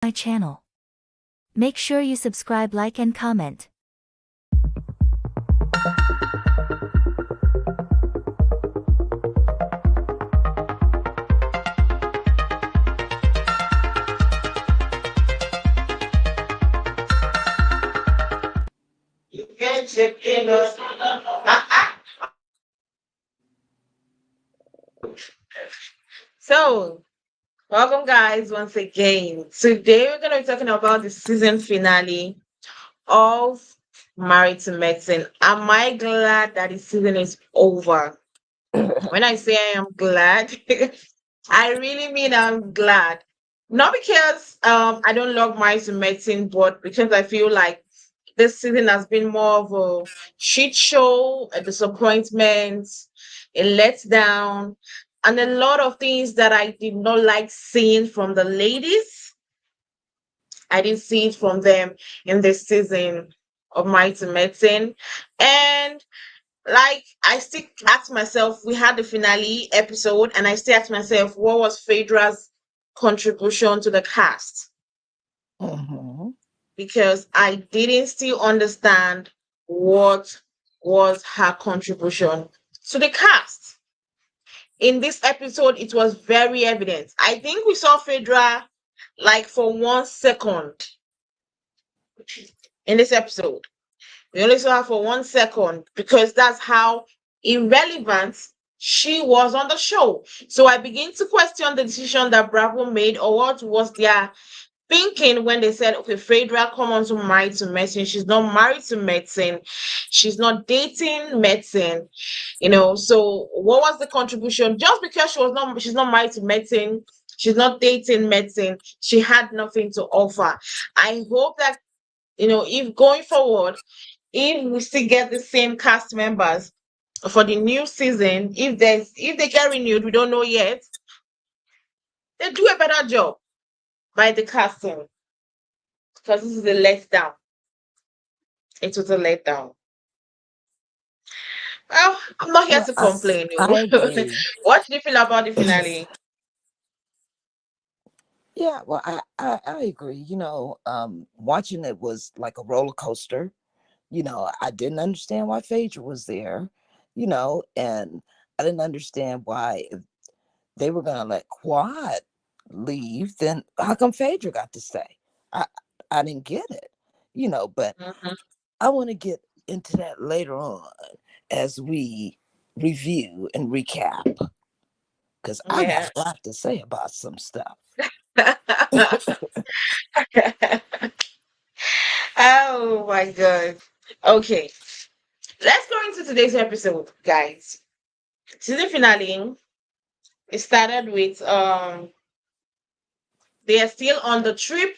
my channel. Make sure you subscribe, like and comment. You can't check in us. So, welcome guys once again. Today we're going to be talking about the season finale of Married to Medicine. Am I glad that the season is over? When I say I am glad, I really mean I'm glad. Not because I don't love Married to Medicine, but because I feel like this season has been more of a shit show, a disappointment, a letdown, and a lot of things that I did not like seeing from the ladies. I didn't see it from them in this season of Mighty Medicine. And like I still ask myself, we had the finale episode, and I still ask myself, what was Phaedra's contribution to the cast? Mhm. Because I didn't still understand what was her contribution to the cast. In this episode, it was very evident. I think we saw Phaedra like for 1 second in this episode. We only saw her for 1 second because that's how irrelevant she was on the show. So I begin to question the decision that Bravo made, or what was their thinking when they said, okay, Phaedra come on to married to medicine. She's not married to medicine. She's not dating medicine. So what was the contribution? Just because she's not married to medicine, she's not dating medicine, she had nothing to offer. I hope that, if going forward, if we still get the same cast members for the new season, if they get renewed, we don't know yet, they do a better job by the casting, because this is a letdown. It was a letdown. Well, I'm not here Well, to complain. I agree. What do you feel about the finale? Yeah, well, I agree. Watching it was like a roller coaster. I didn't understand why Phaedra was there, and I didn't understand why if they were going to let Quad leave, then how come Phaedra got to stay? I, I didn't get it, but Mhm. I want to get into that later on as we review and recap because I got Yeah. a lot to say about some stuff. Oh my god. Okay. Let's go into today's episode, guys. Season finale. It started with they are still on the trip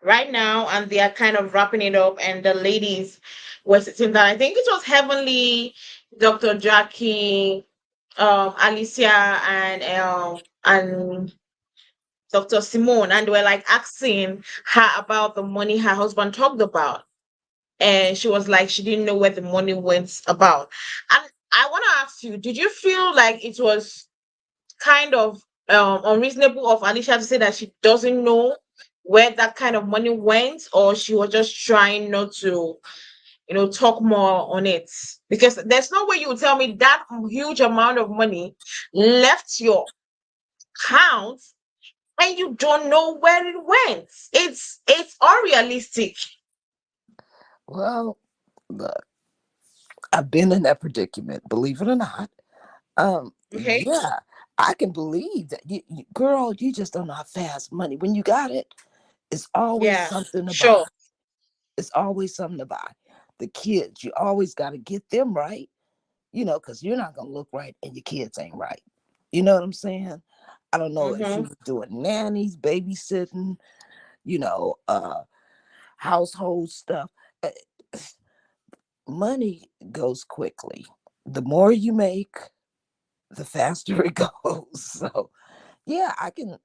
right now, and they are kind of wrapping it up, and the ladies were sitting down. I think it was Heavenly, Dr. Jackie, Alicia, and Dr. Simone, and they were like asking her about the money her husband talked about. And she was like, she didn't know where the money went about. And I want to ask you, did you feel like it was kind of unreasonable of Alicia to say that she doesn't know where that kind of money went, or she was just trying not to, talk more on it? Because there's no way you would tell me that huge amount of money left your account and you don't know where it went. It's unrealistic. Well, look, I've been in that predicament, believe it or not. Okay. Yeah, I can believe that. Girl, you just don't know how fast money, when you got it, it's always Yeah. something to buy. Sure. It's always something to buy. The kids, you always got to get them right, because you're not going to look right and your kids ain't right. You know what I'm saying? I don't know if she Mm-hmm. was doing nannies, babysitting, you know, uh, household stuff. Uh, Money goes quickly. The more you make, the faster it goes. So, yeah, I can.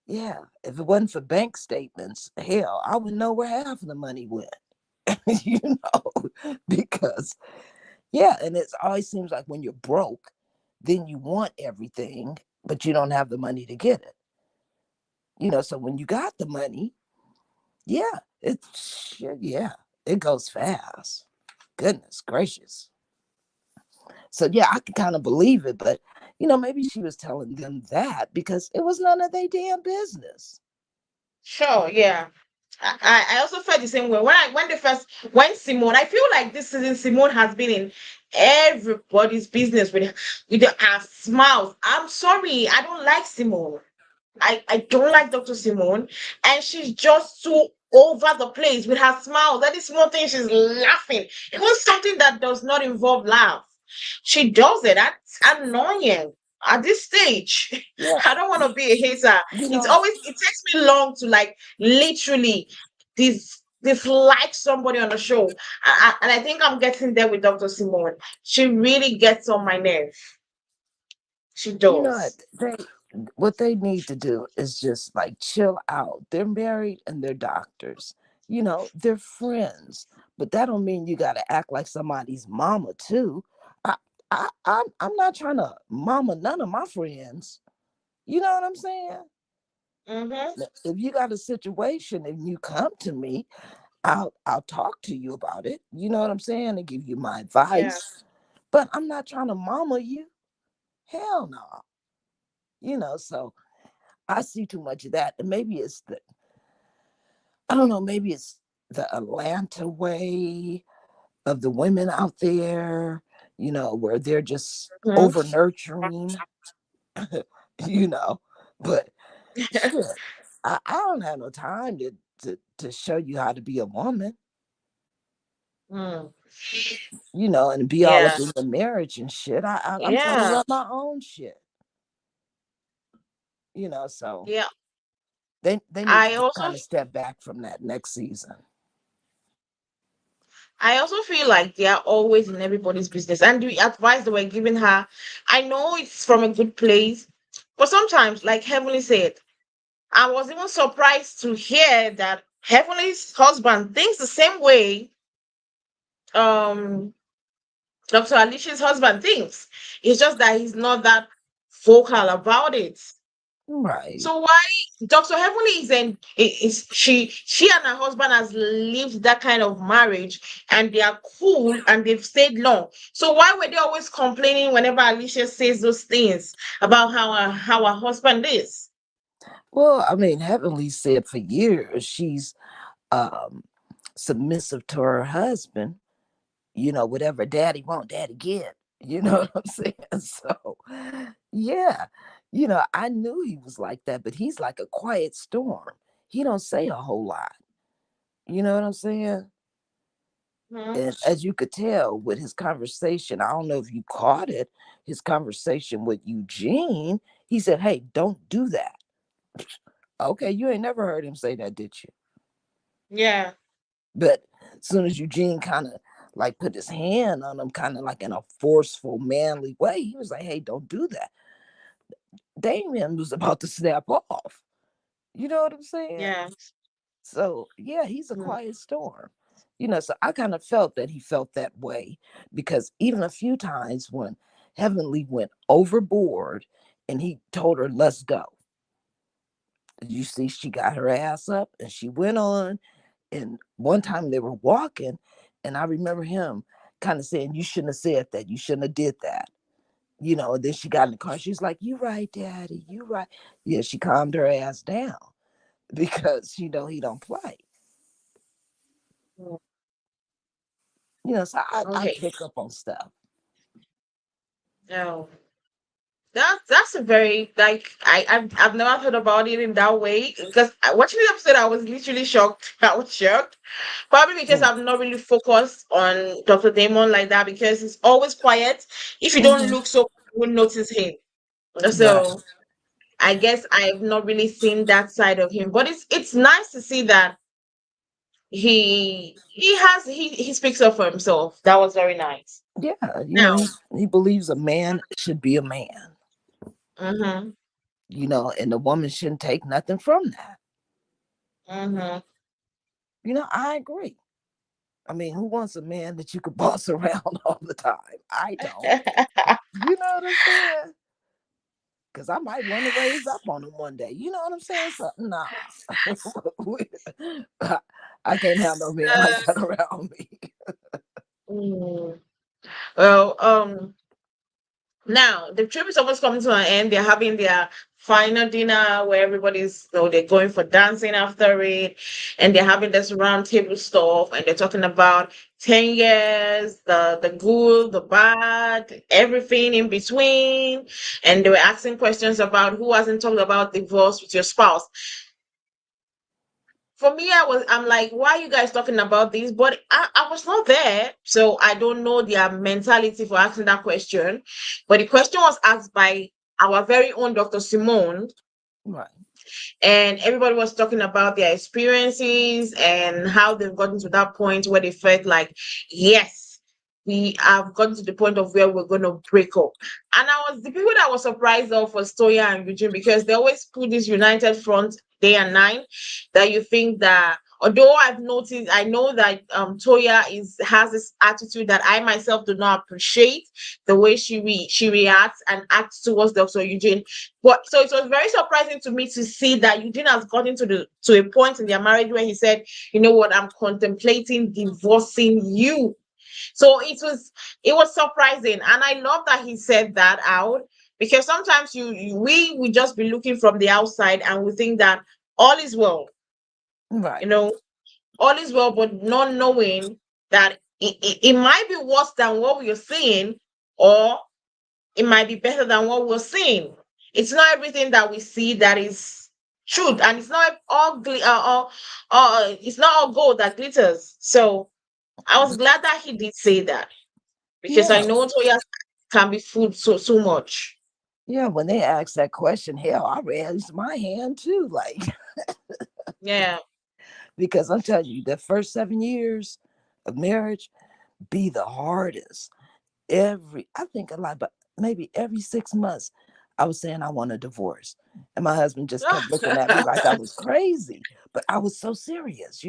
Yeah, if it wasn't for bank statements, hell, I would know where half of the money went. Because yeah, and it always seems like when you're broke, then you want everything, but you don't have the money to get it. So when you got the money, yeah, yeah, it goes fast. Goodness gracious. So yeah, I can kind of believe it, but maybe she was telling them that because it was none of their damn business. Sure, yeah. I also felt the same way when the first when Simone. I feel like this season Simone has been in everybody's business with her smiles. I'm sorry, I don't like Simone. I don't like Dr. Simone, and she's just so over the place with her smile. That is one thing, she's laughing. It was something that does not involve laugh. She does it. That's annoying. At this stage, Yeah, I don't want to be a hater. you It's know, always it takes me long to like literally dislike somebody on the show, and I think I'm getting there with Dr. Simone. She really gets on my nerve. She what does. they need to do is just like chill out. They're married and they're doctors. They're friends, but that don't mean you got to act like somebody's mama too. I, I'm not trying to mama none of my friends. You know what I'm saying? Mm-hmm. If you got a situation and you come to me, I'll talk to you about it. You know what I'm saying? And give you my Yeah. advice. But I'm not trying to mama you. Hell no. So I see too much of that. And maybe it's I don't know, maybe it's the Atlanta way of the women out there, where they're just over Mhm. nurturing, you know. But shit, I don't have no time to show you how to be a woman, Mm. and be all up Yeah. in the marriage and shit. I'm trying to Yeah. run my own shit, so Yeah. they need to I just also kind of step back from that next season. I also feel like they are always in everybody's business. And the advice they were giving her, I know it's from a good place, but sometimes, like Heavenly said, I was even surprised to hear that Heavenly's husband thinks the same way um Dr. Alicia's husband thinks. It's just that he's not that vocal about it. Right. So why Dr. Heavenly is she and her husband has lived that kind of marriage and they are cool and they've stayed long. So why were they always complaining whenever Alicia says those things about how her husband is? Well, I mean, Heavenly said for years she's um submissive to her husband. Whatever daddy want, daddy get. You know what I'm saying? So, yeah, I knew he was like that, but he's like a quiet storm. He don't say a whole lot. You know what I'm saying? Mhm. And as you could tell with his conversation, I don't know if you caught it, his conversation with Eugene, he said, "Hey, don't do that." Okay, you ain't never heard him say that, did you? Yeah. But as soon as Eugene kind of like put his hand on him, kind of like in a forceful, manly way, he was like, "Hey, don't do that." Damien was about to snap off. You know what I'm saying? Yeah. So yeah, he's a Mm. quiet storm. So I kind of felt that he felt that way because even a few times when Heavenly went overboard and he told her, "Let's go." You see, she got her ass up and she went on. And one time they were walking, and I remember him kind of saying, "You shouldn't have said that. You shouldn't have did that." And then she got in the car. She's like, "You right, Daddy. You right." Yeah, she calmed her ass down because he don't play. Mm. So I Okay. pick up on stuff. No. That's a very like I've never thought about it in that way because watching the episode I was literally shocked. I was shocked. Probably because Mm-hmm. I'm not really focused on Dr. Damon like that because he's always quiet. If you don't look so, you won't notice him. Right. So I guess I've not really seen that side of him. But it's nice to see that he speaks up for himself. That was very nice. Yeah. Now, He believes a man should be a man. mm-hmm, And the woman shouldn't take nothing from that. mm-hmm. I agree. I mean, who wants a man that you could boss around all the time? I don't. You know what I'm saying? because I might want to raise up on them one day. You know what I'm saying? So nah, I can't have no man like that around me. Mm. Well, now the trip is almost coming to an end. They're having their final dinner where everybody's, they're going for dancing after it, and they're having this round table stuff, and they're talking about 10 years, the good, the bad, everything in between, and they were asking questions about who hasn't talked about divorce with your spouse. For me, I'm like, why are you guys talking about this? But I was not there, so I don't know their mentality for asking that question. But the question was asked by our very own Dr. Simone, Right, and everybody was talking about their experiences and how they've gotten to that point where they felt like, yes, we have gotten to the point of where we're going to break up. And the people that was surprised of was Toya and Eugene, because they always put this united front day and night, that you think that, although I've noticed, I know that Toya has this attitude that I myself do not appreciate, the way she reacts and acts towards Dr. Eugene. But so it was very surprising to me to see that Eugene has gotten to a point in their marriage where he said, you know what, I'm contemplating divorcing you. So it was surprising, and I love that he said that out, because sometimes we just be looking from the outside and we think that all is well, right. you know, all is well, but not knowing that it might be worse than what we are seeing, or it might be better than what we're seeing. It's not everything that we see that is truth, and it's not it's not all gold that glitters. So I was glad that he did say that, because I Yeah, know Toya can be fooled so much. yeah. When they asked that question, hell, I raised my hand too. Like, Yeah. because I'm telling you, the first 7 years of marriage be the hardest. I think a lot, but maybe every 6 months, I was saying I want a divorce. And my husband just kept looking at me like I was crazy. But I was so serious,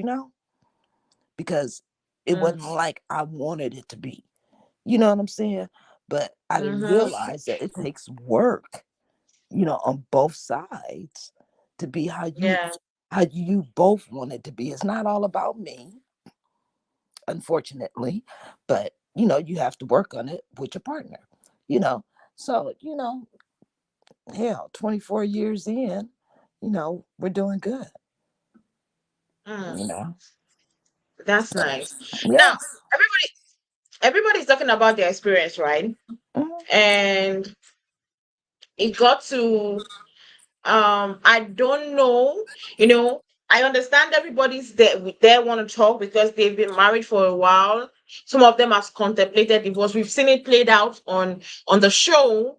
because it Mm, wasn't like I wanted it to be. You know what I'm saying? But I didn't mhm. realize that it takes work, on both sides to be Yeah. how you both want it to be. It's not all about me, unfortunately, but you have to work on it with your partner. You know. So, hell, 24 years in, we're doing good, Mm, you know. that's nice. Yeah. Now, everybody's talking about their experience, right? Mhm. And it got to, I don't know, you know, I understand everybody's there want to talk because they've been married for a while. Some of them have contemplated divorce. We've seen it played out on the show.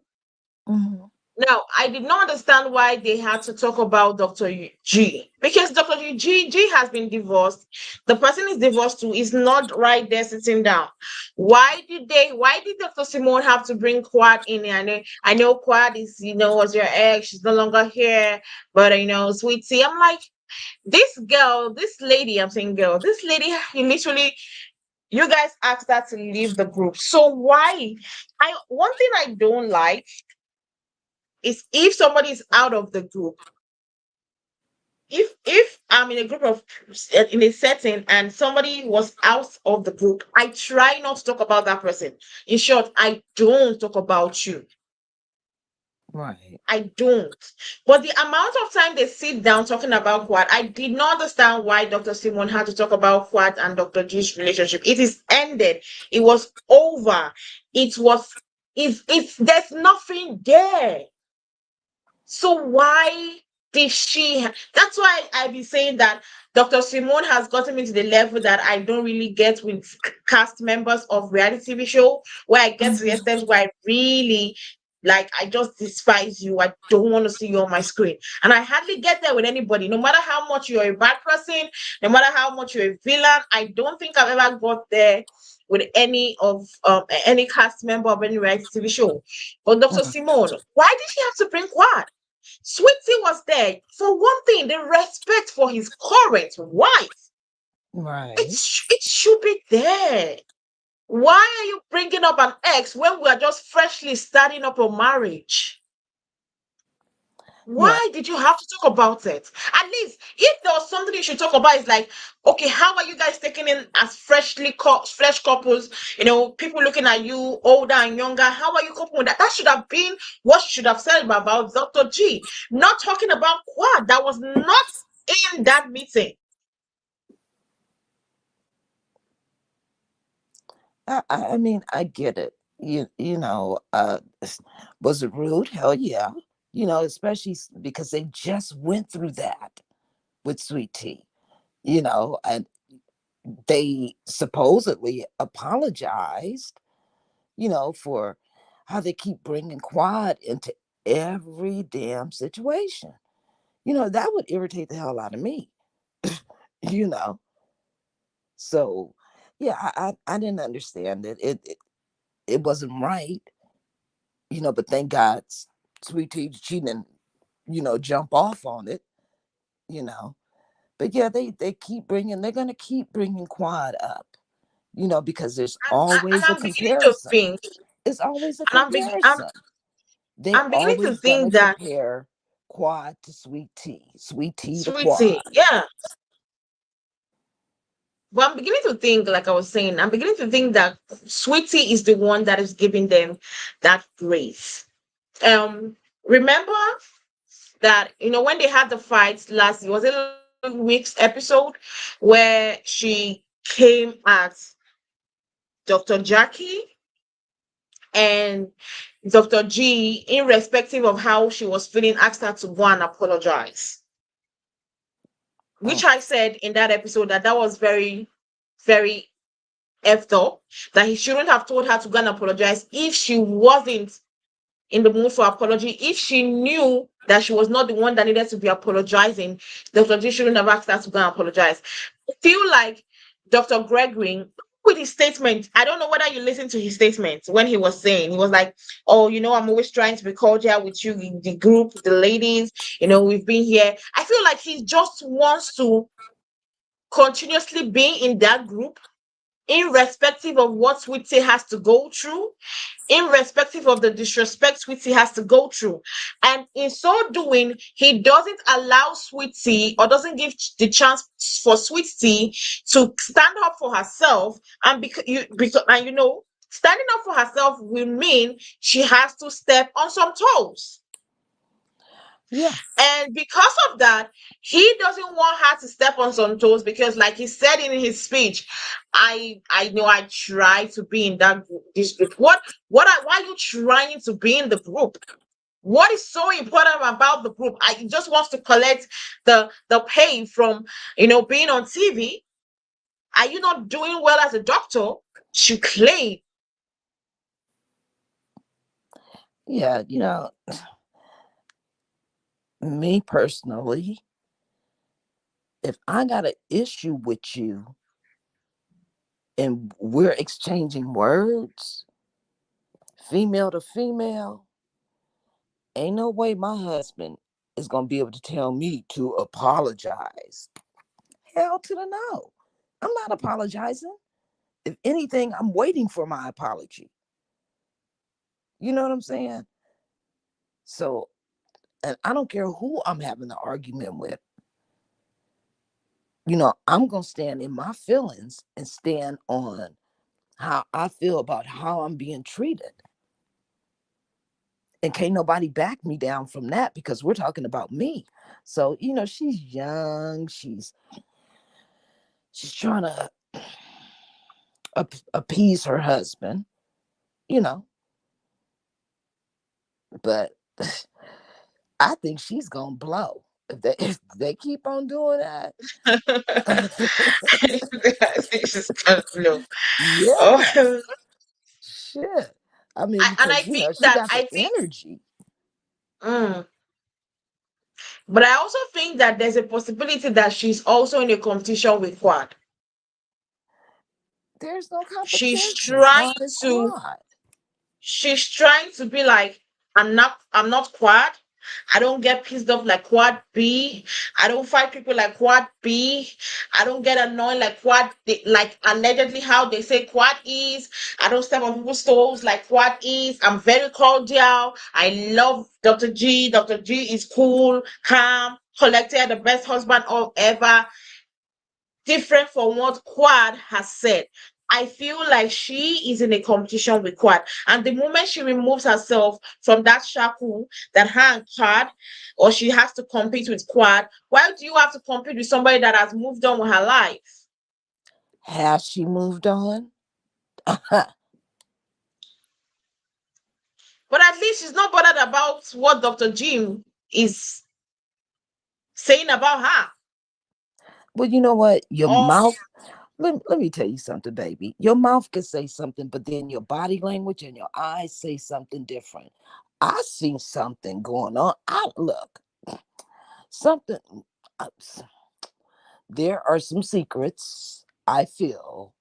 Mhm. Now, I did not understand why they had to talk about Dr. G, because Dr. G has been divorced. The person is divorced too is not right there sitting down. Why did Dr. Simone have to bring Quad in here? I know Quad is, was your ex, she's no longer here, but sweetie. I'm like, this girl, this lady, I'm saying girl, this lady, literally, you guys asked her to leave the group. So why? One thing I don't like is if somebody is out of the group. If I'm in a group of in a setting and somebody was out of the group, I try not to talk about that person. In short, I don't talk about you. Right. I don't. But the amount of time they sit down talking about Quad, I did not understand why Dr. Simon had to talk about Quad and Dr. G's relationship. It is ended. It was over. It was. It's there's nothing there. So why did that's why I be saying that Dr. Simone has gotten me to the level that I don't really get with cast members of reality TV show, where I get to the Mhm. extent where I really, like, I just despise you. I don't want to see you on my screen. And I hardly get there with anybody, no matter how much you're a bad person, no matter how much you're a villain. I don't think I've ever got there with any cast member of any reality TV show. But Dr. Mhm. Simone, why did she have to bring Quad? Sweetie was there. For one thing, the respect for his current wife. Right. It should be there. Why are you bringing up an ex when we are just freshly starting up a marriage? You know, Why did you have to talk about it? At least, if there was something you should talk about, it's like, okay, how are you guys taking in as fresh couples? People looking at you, older and younger. How are you coping with that? That should have been what you should have said about Dr. G. Not talking about Quad. That was not in that meeting. I mean, I get it. Was it rude? Hell yeah. Especially because they just went through that with Sweet Tea. And they supposedly apologized, for how they keep bringing Quad into every damn situation. That would irritate the hell out of me. you know. So, yeah, I didn't understand it. It wasn't right, but thank God Sweet Tea, she didn't, jump off on it, you know. But yeah, they're going to keep bringing Quad up, because there's And always a I'm beginning to comparison. think, It's always a and comparison. They're I'm beginning to always going to think that compare Quad to Sweet Tea, Sweet Tea to Sweetie, Quad. yeah. But I'm beginning to think, like I was saying, I'm beginning to think that Sweetie is the one that is giving them that grace. Remember that when they had the fights last, was it last week's episode where she came at Dr. Jackie and Dr. G, irrespective of how she was feeling, asked her to go and apologize. Mm, Which I said in that episode that was very, very effed up, that he shouldn't have told her to go and apologize if she wasn't in the mood for apology. If she knew that she was not the one that needed to be apologizing, Dr. G shouldn't have asked her to go and apologize. I feel like Dr. Gregory, with his statement, I don't know whether you listened to his statement when he was saying, he was like, oh, I'm always trying to be cordial with you, the group, the ladies, we've been here. I feel like he just wants to continuously be in that group, irrespective of what Sweetie has to go through, irrespective of the disrespect Sweetie has to go through. And in so doing, he doesn't allow Sweetie, or doesn't give the chance for Sweetie to stand up for herself. And standing up for herself will mean she has to step on some toes. yeah, And because of that, he doesn't want her to step on some toes, because, like he said in his speech, I know I try to be in this group. Why are you trying to be in the group? What is so important about the group? He just wants to collect the pay from being on TV. Are you not doing well as a doctor? You claim. yeah. Me personally, if I got an issue with you and we're exchanging words, female to female, ain't no way my husband is going to be able to tell me to apologize. Hell to the no. I'm not apologizing. If anything, I'm waiting for my apology. You know what I'm saying? So, and I don't care who I'm having an argument with. I'm going to stand in my feelings and stand on how I feel about how I'm being treated. And can't nobody back me down from that, because we're talking about me. So, she's young. She's trying to appease her husband, you know, but I think she's going to blow. If they keep on doing that. This is kind of low. Yeah, Oh, shit. I mean, and I because, think she that got the energy. mm, but I also think that there's a possibility that she's also in a competition with Quad. There's no She's competition. trying Quad is to quad. she's trying to be like, I'm not Quad. I don't get pissed off like Quad B. I don't fight people like Quad B. I don't get annoyed like like allegedly how they say Quad is. I don't step on people's toes like Quad is. I'm very cordial. I love Dr. G. Dr. G is cool, calm, collected, the best husband of ever. Different from what Quad has said. I feel like she is in a competition with Quad. And the moment she removes herself from that shackle that her and Quad, or she has to compete with Quad, why do you have to compete with somebody that has moved on with her life? Has she moved on? But at least she's not bothered about what Dr. Jim is saying about her. Well, you know what? Your Or mouth, let me tell you something, baby. Your mouth can say something, but then your body language and your eyes say something different. I seen something going on. I look, something, uh, there are some secrets I feel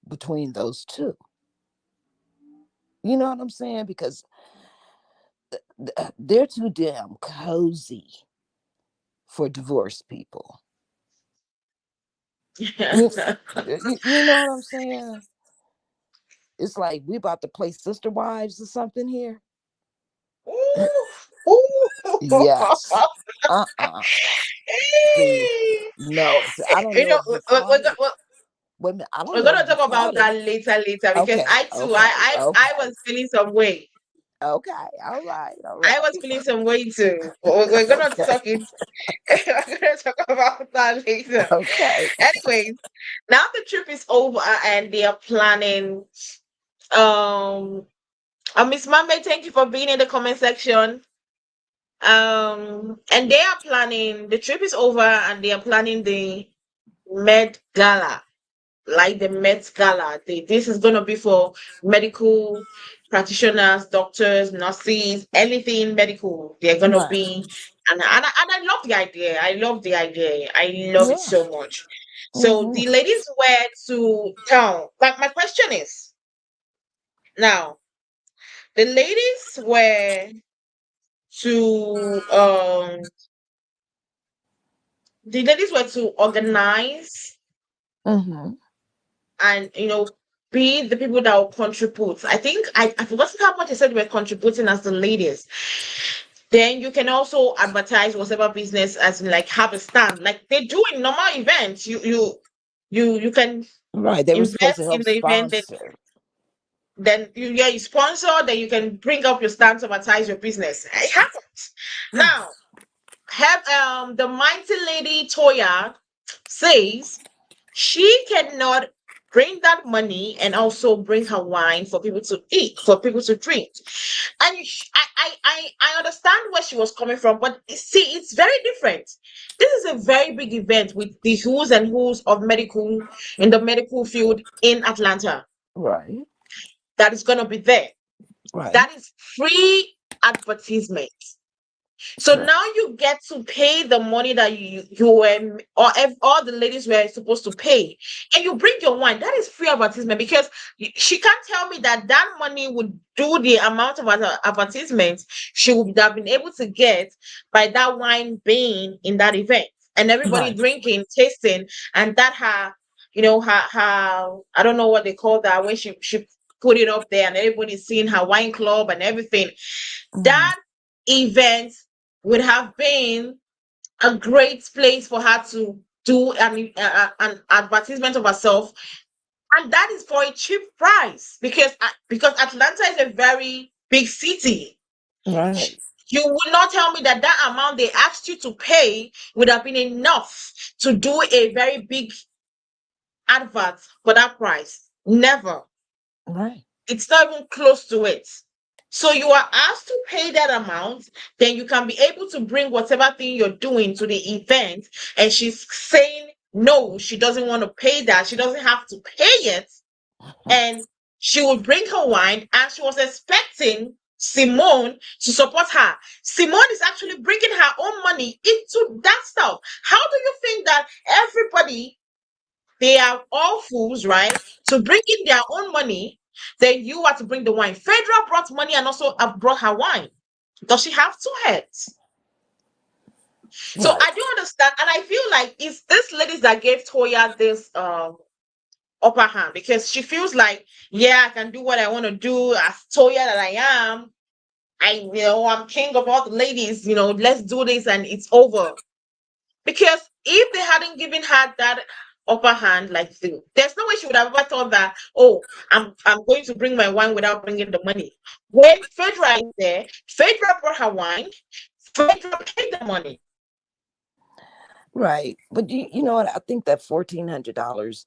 between those two. You know what I'm saying? Because they're too damn cozy for divorced people. You, you know what I'm saying? It's like we about to play sister wives or something here. ooh, ooh. Yes. Uh-uh. See, no. See, I don't You know know, if you caught it. we're Wait a minute. I don't we're know gonna if you talk about caught it. that later because Okay. I too Okay. I Okay. was feeling some way. Okay. All right. All I was right. feeling some way too. We're gonna Okay. talk it. We're gonna talk about that later. Okay. Anyways, now the trip is over and they are planning. Um, Miss Mame, thank you for being in the comment section. And they are planning. The trip is over and they are planning the Med Gala. Like the Met Gala. This is going to be for medical practitioners, doctors, nurses, anything medical. They're going to Right. be, and I love the idea. I love the idea. I love it Yeah. so much. So Hmm. the ladies were to town. But my question is now, the ladies were to organize Hmm. and be the people that will contribute. I think I forgot how much I said we were contributing as the ladies. Then you can also advertise whatever business as in like have a stand like they do in normal events. You can Right. They were supposed to invest in help the event, sponsor. then you sponsor, then you can bring up your stand to advertise your business. It happens. Now have the mighty lady Toya says she cannot bring that money and also bring her wine for people to eat, for people to drink. And I understand where she was coming from, but see, it's very different. This is a very big event with the who's and who's of medical in the medical field in Atlanta Right. that is going to be there. Right. That is free advertisement. So Correct. now you get to pay the money that you were or all the ladies were supposed to pay, and you bring your wine. That is free advertisement because she can't tell me that that money would do the amount of advertisement she would have been able to get by that wine being in that event and everybody Right. drinking, tasting, and that her I don't know what they call that when she put it up there and everybody's seeing her wine club and everything. Hmm. That event would have been a great place for her to do an advertisement of herself, and that is for a cheap price because Atlanta is a very big city. Right. You will not tell me that that amount they asked you to pay would have been enough to do a very big advert for that price. Never. Right. It's not even close to it. So you are asked to pay that amount, then you can be able to bring whatever thing you're doing to the event. And she's saying no, she doesn't want to pay that. She doesn't have to pay it. And she will bring her wine, and she was expecting Simone to support her. Simone is actually bringing her own money into that stuff. How do you think that everybody they are all fools, right? To bring in their own money, then you are to bring the wine. Fedra brought money and also brought her wine. Does she have two heads? So Right. I do understand, and I feel like it's this ladies that gave Toya this upper hand because she feels like, yeah, I can do what I want to do as Toya that I am. I'm king of all the ladies. Let's do this and it's over. Because if they hadn't given her that upper hand, like there's no way she would have ever thought that, oh, I'm going to bring my wine without bringing the money. When Phaedra is there, Phaedra brought her wine, Phaedra paid the money. Right. But you know what? I think that $1,400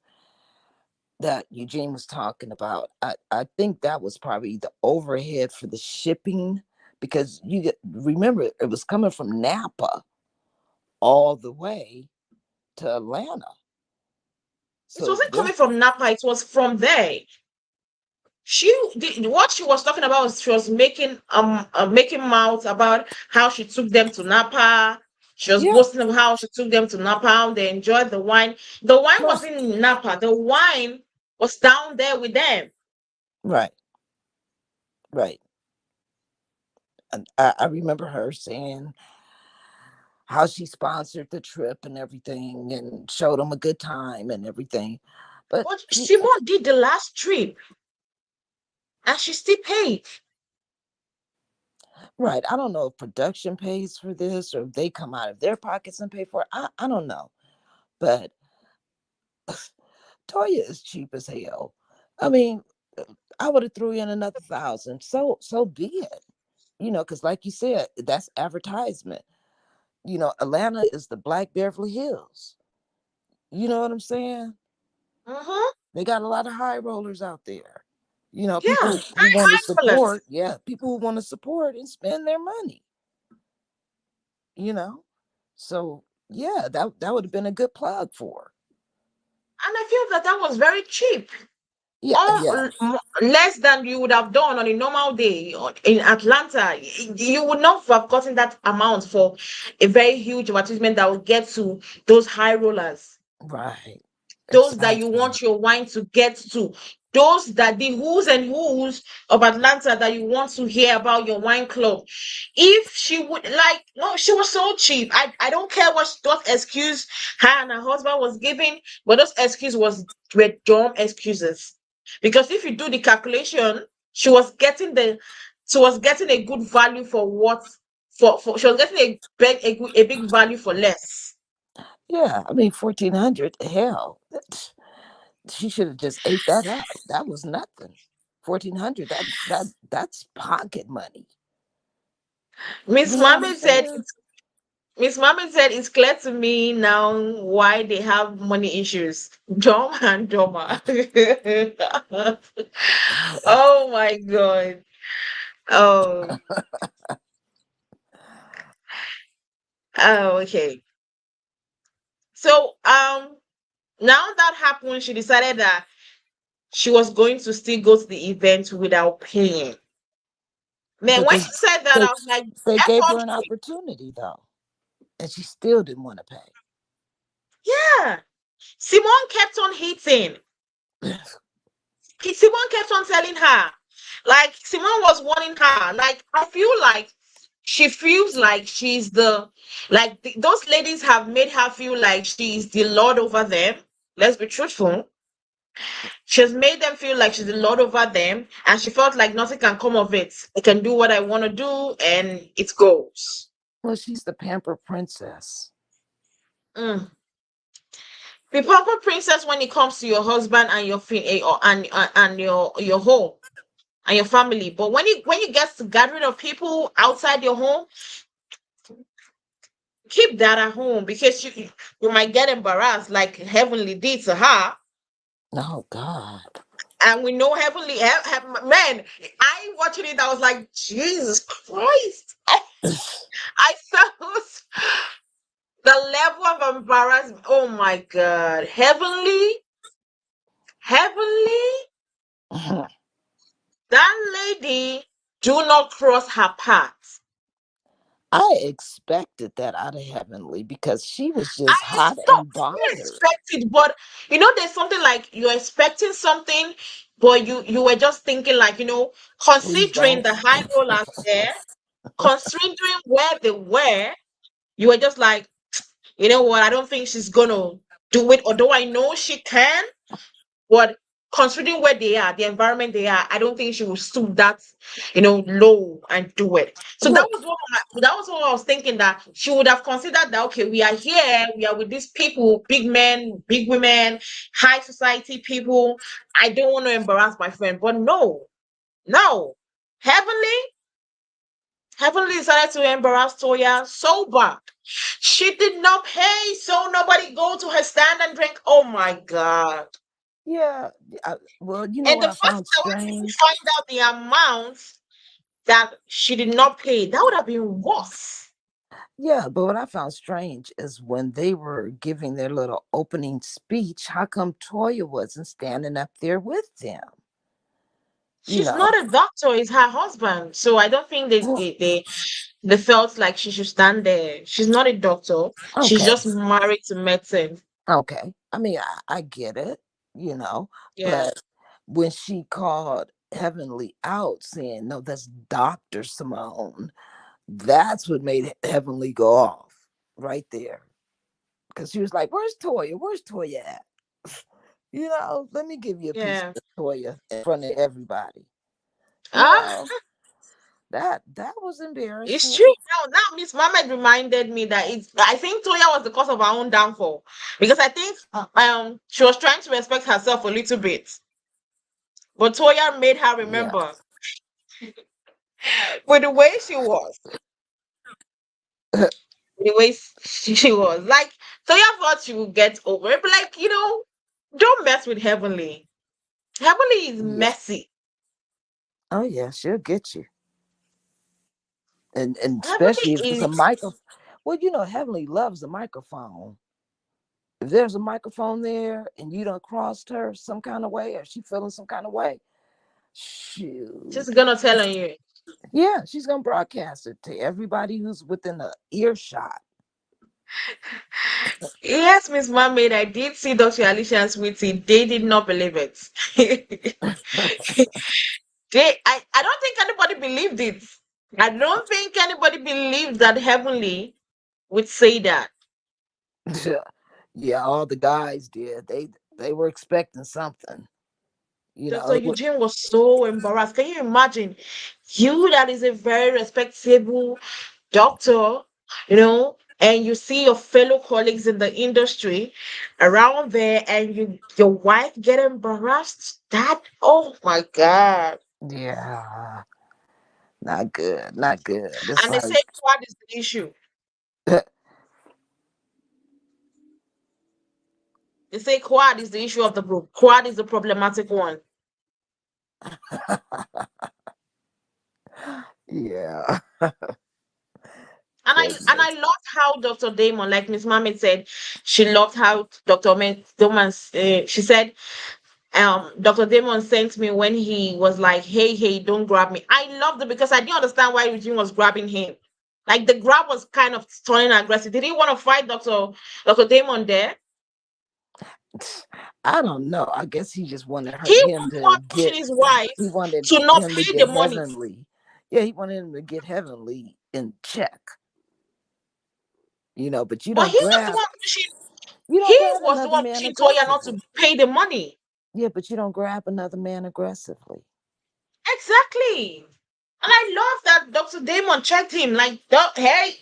that Eugene was talking about, I think that was probably the overhead for the shipping, because remember, it was coming from Napa all the way to Atlanta. It So wasn't coming this, from Napa, it was from there. What she was talking about was she was making mouths about how she took them to Napa. She was yeah, boasting of how she took them to Napa. They enjoyed the wine. The wine right, wasn't in Napa. The wine was down there with them. right, right. And I remember her saying how she sponsored the trip and everything and showed them a good time and everything. But But Simone did the last trip and she still paid. right, I don't know if production pays for this or if they come out of their pockets and pay for it. I don't know. But Toya is cheap as hell. I mean, I would have threw in another 1,000. So be it. Because like you said, that's advertisement. Atlanta is the Black Beverly Hills. You know what I'm saying? Mm-hmm. They got a lot of high rollers out there. Yeah, People who very want to high rollers. support, yeah, people who want to support and spend their money, you know? So yeah, that would have been a good plug for her. And I feel that was very cheap. Yeah, yeah, Less than you would have done on a normal day in Atlanta. You would not have gotten that amount for a very huge advertisement that will get to those high rollers, right. those that you Exactly. want your wine to get to, those that the who's and who's of Atlanta that you want to hear about your wine club. If she would like, no, she was so cheap. I don't care what excuse her and her husband was giving, but those excuses were dumb excuses. Because if you do the calculation, she was getting the she was getting a good value for what for she was getting a big value for less. Yeah, I mean 1,400. Hell, she should have just ate that up. That was nothing. 1,400. That's pocket money. Miss You know what I'm Mohammed said saying? Miss Mohammed said it's clear to me now why they have money issues. Dumb and dumber. Oh my god. Oh, okay. So now that happened, she decided that she was going to still go to the event without paying. Man, But when they she said that, they I was like, they get gave on her an opportunity though, and she still didn't want to pay. yeah. Simone kept on hitting. Simone kept on telling her. Like Simone was warning her. Like I feel like she feels like she's those ladies have made her feel like she's the lord over them. Let's be truthful. She's made them feel like she's the lord over them, and she felt like nothing can come of it. I can do what I want to do, and it goes. Well, she's the pamper princess. Mm. Be proper princess when it comes to your husband and and your home and your family. But when you get to gathering of people outside your home, keep that at home because you might get embarrassed like Heavenly did to her. Oh God. And we know man, I watching it, I was like, Jesus Christ. I felt the level of embarrassment. Oh my God. Heavenly, that lady do not cross her path. I expected that out of Heavenly because she was I just hot stop and bothered. expected, but there's something like you're expecting something, but you were just thinking like, Please considering don't. the high rollers there, considering where they were, You were just like, you know what? I don't think she's gonna do it. Although I know she can, but considering where they are, the environment they are, I don't think she will stoop that, low and do it. So Well, that was what I was thinking, that she would have considered that, okay, we are here, we are with these people, big men, big women, high society people. I don't want to embarrass my friend, but no, no. Heavenly, Heavenly decided to embarrass Toya so bad. She did not pay, so nobody go to her stand and drink. Oh my God. yeah. Well, you know And what the I fact found that when people strange? find out the amount that she did not pay, that would have been worse. Yeah, but what I found strange is when they were giving their little opening speech, how come Toya wasn't standing up there with them? You She's know, not a doctor, it's her husband. So I don't think well, they felt like she should stand there. She's not a doctor. She's okay, just married to medicine. okay. I mean, I get it, you know, Yeah. but when she called Heavenly out saying, no, that's Dr. Simone, that's what made Heavenly go off right there. Because she was like, where's Toya? Where's Toya at? Let me give you a piece Yeah. of Toya in front of everybody. You Ah, know, that was it's embarrassing. true. Now Miss Mohammed reminded me that I think Toya was the cause of her own downfall. Because I think she was trying to respect herself a little bit. But Toya made her Yeah. remember with the way she was. The way she was. Like, Toya thought she would get over it, but like, don't mess with Heavenly. Heavenly is Yeah. messy. Oh yeah, she'll get you. And Heavenly especially if it's a is microphone. Well, Heavenly loves a microphone. If there's a microphone there and you don't crossed her some kind of way or she feeling some kind of way, shoot. just gonna tell on you. Yeah, she's gonna broadcast it to everybody who's within a earshot. Yes, Miss Mermaid, I did see Dr. Alicia and Sweetie. They did not believe it. I don't think anybody believed it. I don't think anybody believed that Heavenly would say that. Yeah, all the guys did. They were expecting something. Dr. It was, Eugene was so embarrassed. Can you imagine? You that is a very respectable doctor, and you see your fellow colleagues in the industry around there, and your wife get embarrassed. That, oh my God. yeah, not good, not good. It's And they like say quad is the issue. They say quad is the issue of the group. Quad is the problematic one. yeah, And I goodness. loved how Dr. Damon, like Miss Mamit said, she loved how Damon, she said, Dr. Damon sent me when he was like, hey, don't grab me. I loved it because I didn't understand why Eugene was grabbing him. Like, the grab was kind of turning aggressive. Did he want to fight Dr. Damon there? I don't know. I guess he just wanted He him was the to one get. pushing his wife He wanted to not him to pay get the money. Heavenly. Yeah, he wanted him to get Heavenly in check. But But he was the one pushing. you He don't grab was the another one man pushing Toya not aggressively. to pay the money. Yeah, but you don't grab another man aggressively. Exactly. And I love that Dr. Damon checked him like, hey,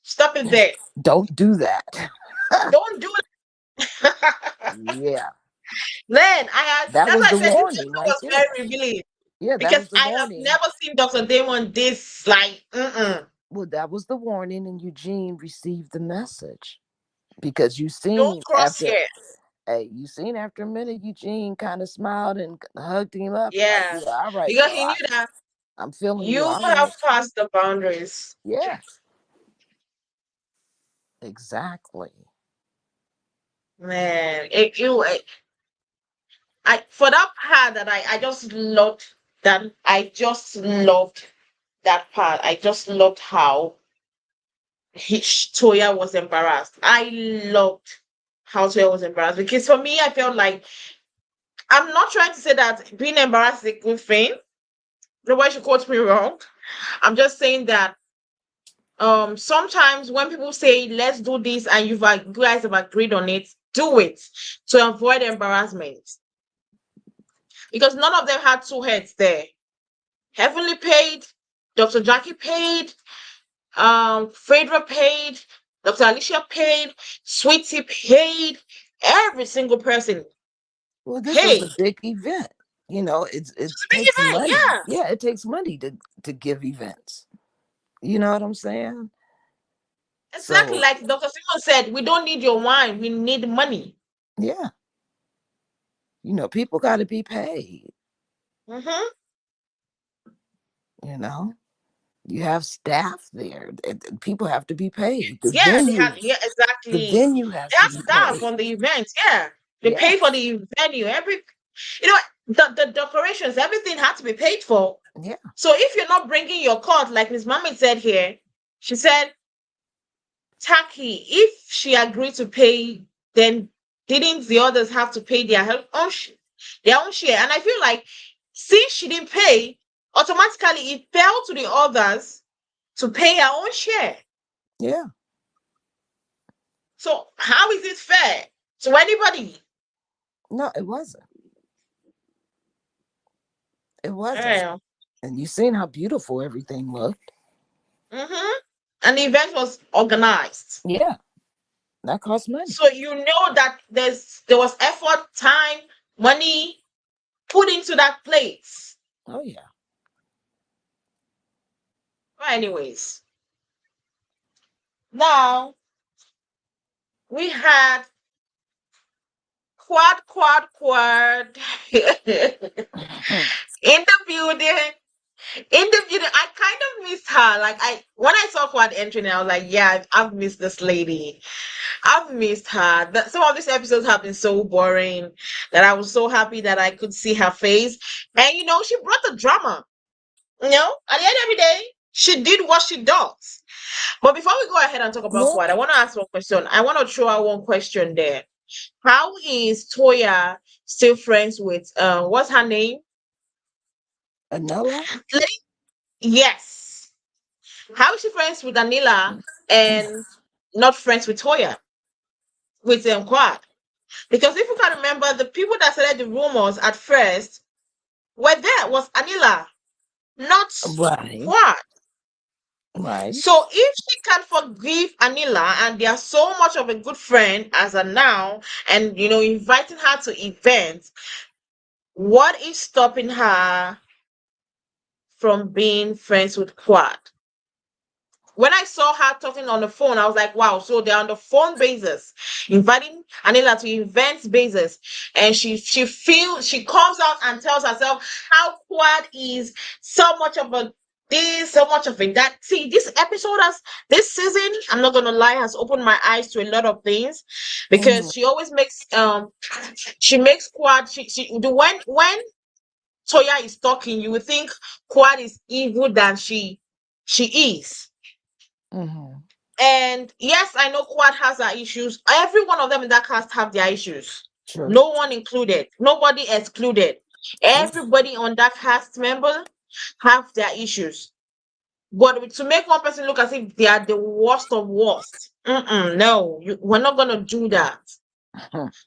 stop it there. Don't do that. Don't do it. Yeah, Man, that that's was why I the said this warning episode right was there. very revealing. Yeah, that Because was the I have warning. never seen Dr. Damon this, like, Well, that was the warning, and Eugene received the message because don't cross here. you seen after a minute, Eugene kind of smiled and hugged him up, like, Yeah. yeah, all right, Because girl, he knew that I'm feeling you, you all right. have passed the boundaries. Yeah, exactly. Man, for that part that I just loved that I just loved that part. I just loved how Toya was embarrassed. I loved how Toya was embarrassed because for me, I felt like I'm not trying to say that being embarrassed is a good thing. Nobody should quote me wrong. I'm just saying that sometimes when people say let's do this and you guys have agreed on it, do it to avoid embarrassment. Because none of them had two heads there. Heavenly paid, Dr. Jackie paid, Phaedra paid, Dr. Alicia paid, Sweetie paid, every single person Well, this was a paid. big event. It It's a big takes event, money. yeah. Yeah, it takes money to give events. You know what I'm saying? Exactly So like Dr. Simon said, we don't need your wine, we need money. yeah, people got to be paid. Mm-hmm. You know, you have staff there. People have to be paid. The Yeah, they had, venue, yeah, the exactly. venue They has to have be staff paid. on the event, yeah. They Yeah, pay for the venue, you know, the decorations, everything had to be paid for. yeah, So if you're not bringing your card, like Miss Mammy said here, she said, Taki, if she agreed to pay, then didn't the others have to pay their own share? And I feel like since she didn't pay, automatically it fell to the others to pay her own share. yeah. So how is it fair to anybody? No, it wasn't. It wasn't. Yeah. And you seen how beautiful everything looked. Mm-hmm. And the event was organized. Yeah, that costs money. So you know that there was effort, time, money put into that place. Oh yeah. But anyways, now we had quad in the building. In the building, I kind of missed her. Like when I saw quad entering, I was like, yeah, I've missed this lady. I've missed her. Some of these episodes have been so boring that I was so happy that I could see her face. And she brought the drama. At the end of the day, she did what she does. But before we go ahead and talk about Yeah. quad, I want to ask one question. I want to throw out one question there. How is Toya still friends with what's her name? Anella. Like, yes. How is she friends with Anila and not friends with Toya? With Quad? Because if you can remember, the people that started the rumors at first were there was Anila, not Right. Quad. Right. So if she can forgive Anila and they are so much of a good friend as a now, and inviting her to events, what is stopping her from being friends with Quad? When I saw her talking on the phone, I was like, wow, so they're on the phone basis, inviting Anila to events basis. And she comes out and tells herself how Quad is so much of a this, so much of a that. See, this season, I'm not gonna lie, has opened my eyes to a lot of things Hmm. because she always makes she makes Quad when Toya is talking, you would think Quad is evil than she is. Hmm. And yes, I know Quad has her issues. Every one of them in that cast have their issues. True. No one included. Nobody excluded. Yeah. Everybody on that cast member have their issues. But to make one person look as if they are the worst of worst, no, we're not gonna do that.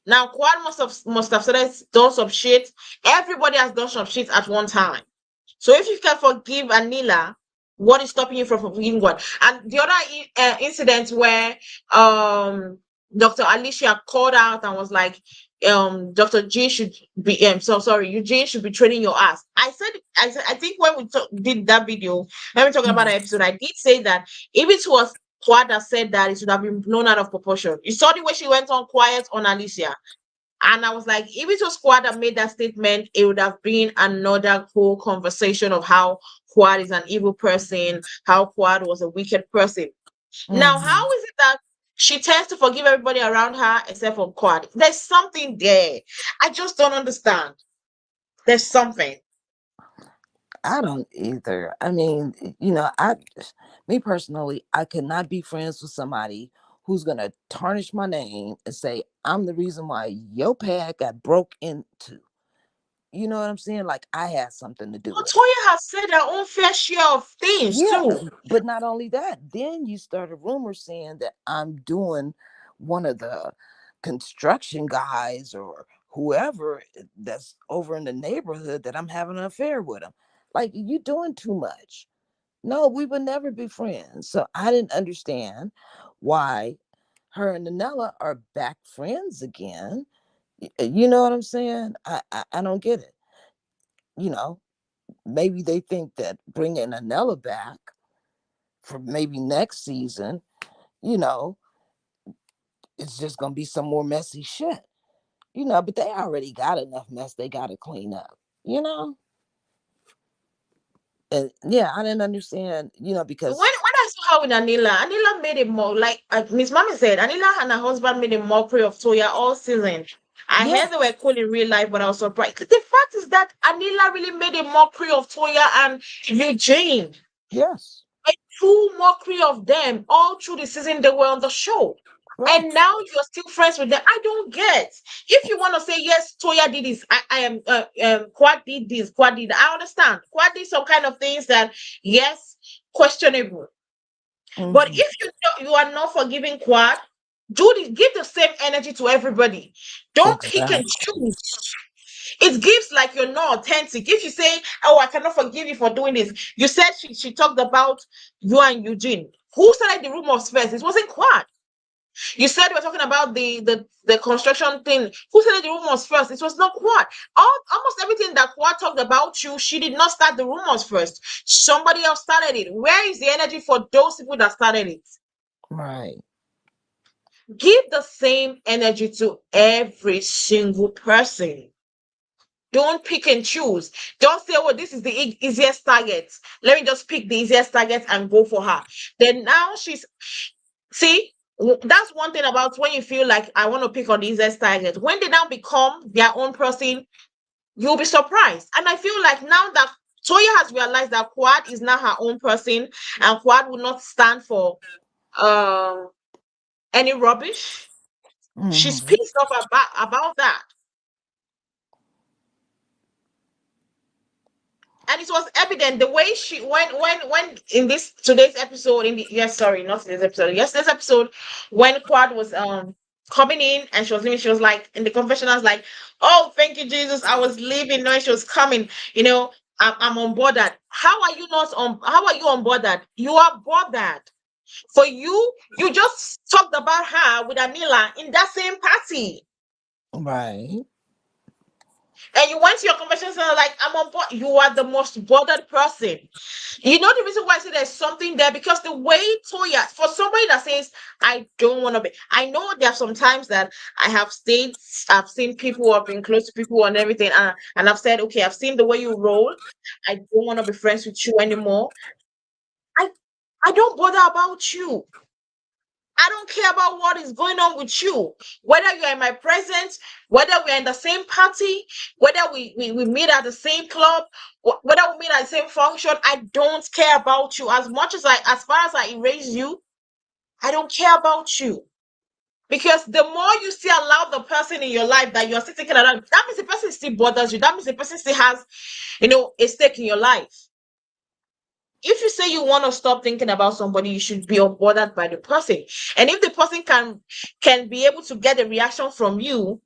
Now, Quad must have started done some shit. Everybody has done some shit at one time. So if you can forgive Anila, what is stopping you from forgiving God? And the other incident where Dr. Alicia called out and was like, Dr. G should be so sorry, Eugene should be training your ass. I think when we did that video, when we talking about Mhm. that episode, I did say that if it was Quad that said that, it should have been blown out of proportion. You saw the way she went on quiet on Alicia. And I was like, if it was Quad that made that statement, it would have been another whole conversation of how Quad is an evil person, how Quad was a wicked person. Now, how Mhm. is it that she tends to forgive everybody around her except for Quad? There's something there. I just don't understand. There's something. I don't either. I mean, me personally, I could not be friends with somebody who's gonna tarnish my name and say I'm the reason why your pad got broke into. You know what I'm saying? Like I had something to do But with it. Toya has said her own fair share of things Yeah, too. but not only that, then you started rumors saying that I'm doing one of the construction guys or whoever that's over in the neighborhood that I'm having an affair with him. Like you doing too much. No, we would never be friends. So I didn't understand why her and Nanella are back friends again. You know what I'm saying? I don't get it. You know, maybe they think that bringing Nanella back for maybe next season, you know, it's just gonna be some more messy shit. You know, but they already got enough mess they gotta clean up, you know? And yeah, I didn't understand, When because I saw her with Anila, Anila made it more like Miss Mommy said, Anila and her husband made a mockery of Toya all season. I yeah, heard they were cool in real life, but I was surprised. The fact is that Anila really made a mockery of Toya and Eugene. yes, A true mockery of them all through the season they were on the show. right. And now you're still friends with them. I don't get. If you want to say yes, Toya did this. I am Quad did this. Quad did. I understand. Quad did some kind of things that yes, questionable. But Hmm. if you are not forgiving Quad, give the same energy to everybody. Don't pick and Exactly. choose. It gives like you're not authentic. If you say, "Oh, I cannot forgive you for doing this," you said she talked about you and Eugene. Who started the rumors first? It wasn't Quad. You said we were talking about the construction thing. Who started the rumors first? It was not Quad. Almost everything that Quad talked about you, she did not start the rumors first. Somebody else started it. Where is the energy for those people that started it? Right. Give the same energy to every single person. Don't pick and choose. Don't say, "Oh, this is the easiest target. Let me just pick the easiest target and go for her." Then now she's see. That's one thing about when you feel like I want to pick on the easiest target. When they now become their own person, you'll be surprised. And I feel like now that Toya has realized that Quad is now her own person, and Quad will not stand for um any rubbish. She's Hmm. pissed off about that. And it was evident the way she when in this today's episode in the yes sorry not today's episode yesterday's episode when Quad was coming in and she was leaving, she was like in the confessionals like, "Oh, thank you Jesus, I was leaving knowing she was coming, I'm on boarded." How are you on boarded? You are bothered. For you just talked about her with Anila in that same party. Right. And you went to your conversation center like, "I'm on board." You are the most bothered person. You know the reason why I say there's something there because the way Toya, for somebody that says, "I don't want to be," I know there are some times that I've seen people who have been close to people and everything, and I've said, "Okay, I've seen the way you roll. I don't want to be friends with you anymore. I, I don't bother about you. I don't care about what is going on with you. Whether you're in my presence, whether we're in the same party, whether we meet at the same club, whether we meet at the same function, I don't care about you. As far as I erase you, I don't care about you. Because the more you still allow the person in your life that you're still thinking about, that means the person still bothers you. That means the person still has, a stake in your life. If you say you want to stop thinking about somebody, you should be unbothered by the person. And if the person can be able to get a reaction from you,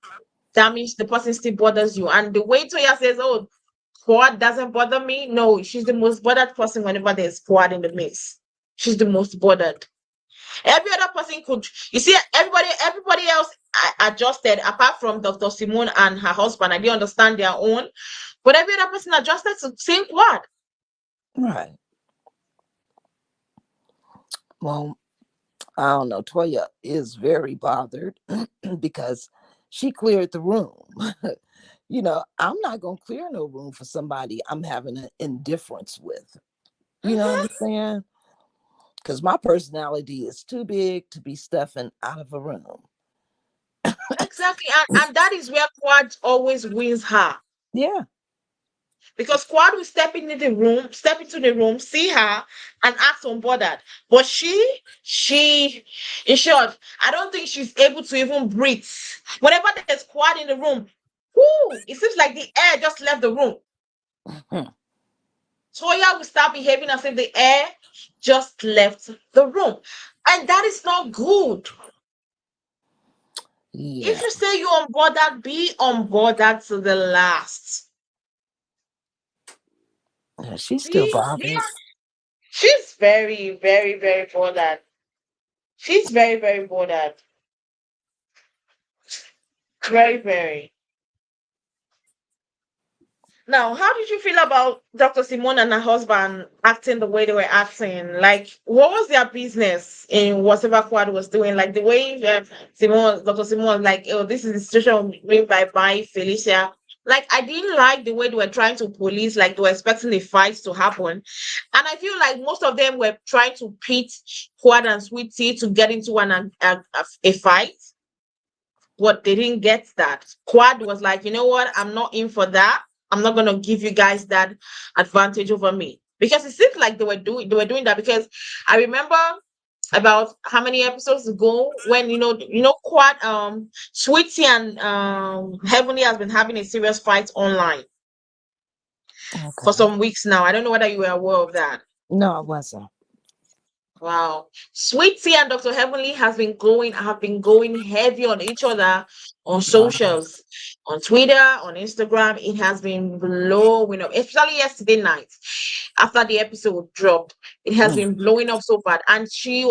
that means the person still bothers you. And the way Toya says, "Oh, Quad doesn't bother me," no, she's the most bothered person whenever there's Quad in the mix. She's the most bothered. Every other person could, you see, everybody else adjusted apart from Dr. Simone and her husband. I didn't understand their own, but every other person adjusted to saying Quad. Right. Well, I don't know. Toya is very bothered because she cleared the room. I'm not going to clear no room for somebody I'm having an indifference with. You know what Mhm. I'm saying? Because my personality is too big to be stuffing out of a room. Exactly, and that is where Quad always wins her Yeah, because Quad will step into the room, see her, and act unbothered. But in short, I don't think she's able to even breathe. Whenever there's Quad in the room, Woo! It seems like the air just left the room. Mhm. Toya will start behaving as if the air just left the room. And that is not good. If Yeah. you say you're on board that, be on board that to the last. Yeah, she's still Be bothered. she's very, very, very bothered. She's very, very bothered. Very, very. Now, how did you feel about Dr. Simone and her husband acting the way they were acting? Like, what was their business in whatever Quad was doing? Like the way Dr. Simone was like, oh, this is the situation made by Felicia. Like, I didn't like the way they were trying to police, like they were expecting the fight to happen. And I feel like most of them were trying to pit Quad and Sweetie to get into a fight. What they didn't get that. Quad was like, you know what? I'm not in for that. I'm not gonna give you guys that advantage over me. Because it seems like they were doing that because I remember about how many episodes ago when Quad Sweetie and Heavenly has been having a serious fight online for Okay. some weeks now. I don't know whether you were aware of that. No, I wasn't. Wow. Sweet Tea and Dr. Heavenly have been going heavy on each other on Wow. socials, on Twitter, on Instagram. It has been blowing up, especially yesterday night after the episode dropped. It has Mm. been blowing up so bad. And she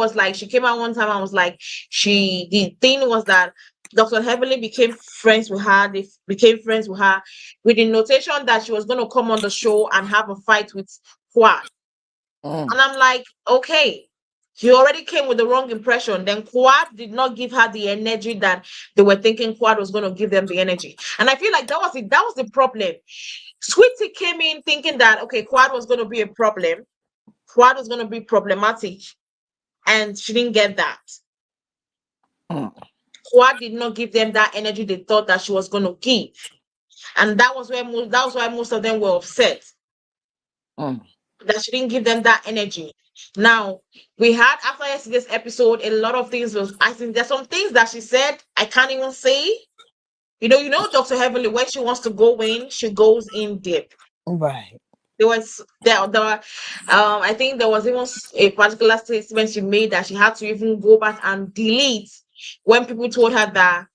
came out one time and was like, the thing was that Dr. Heavenly became friends with her. They became friends with her with the notation that she was going to come on the show and have a fight with Quad. Mm. And I'm like, okay, he already came with the wrong impression. Then Quad did not give her the energy that they were thinking Quad was going to give them the energy. And I feel like that was it. That was the problem. Sweetie came in thinking that, okay, Quad was going to be a problem. Quad was going to be problematic. And she didn't get that. Mm. Quad did not give them that energy they thought that she was going to give. And that was why most of them were upset Mm. that she didn't give them that energy. Now, we had after yesterday's episode, a lot of things was I think there's some things that she said I can't even say. Dr. Heavenly, when she wants to go in, she goes in deep. Right. I think there was even a particular statement she made that she had to even go back and delete when people told her that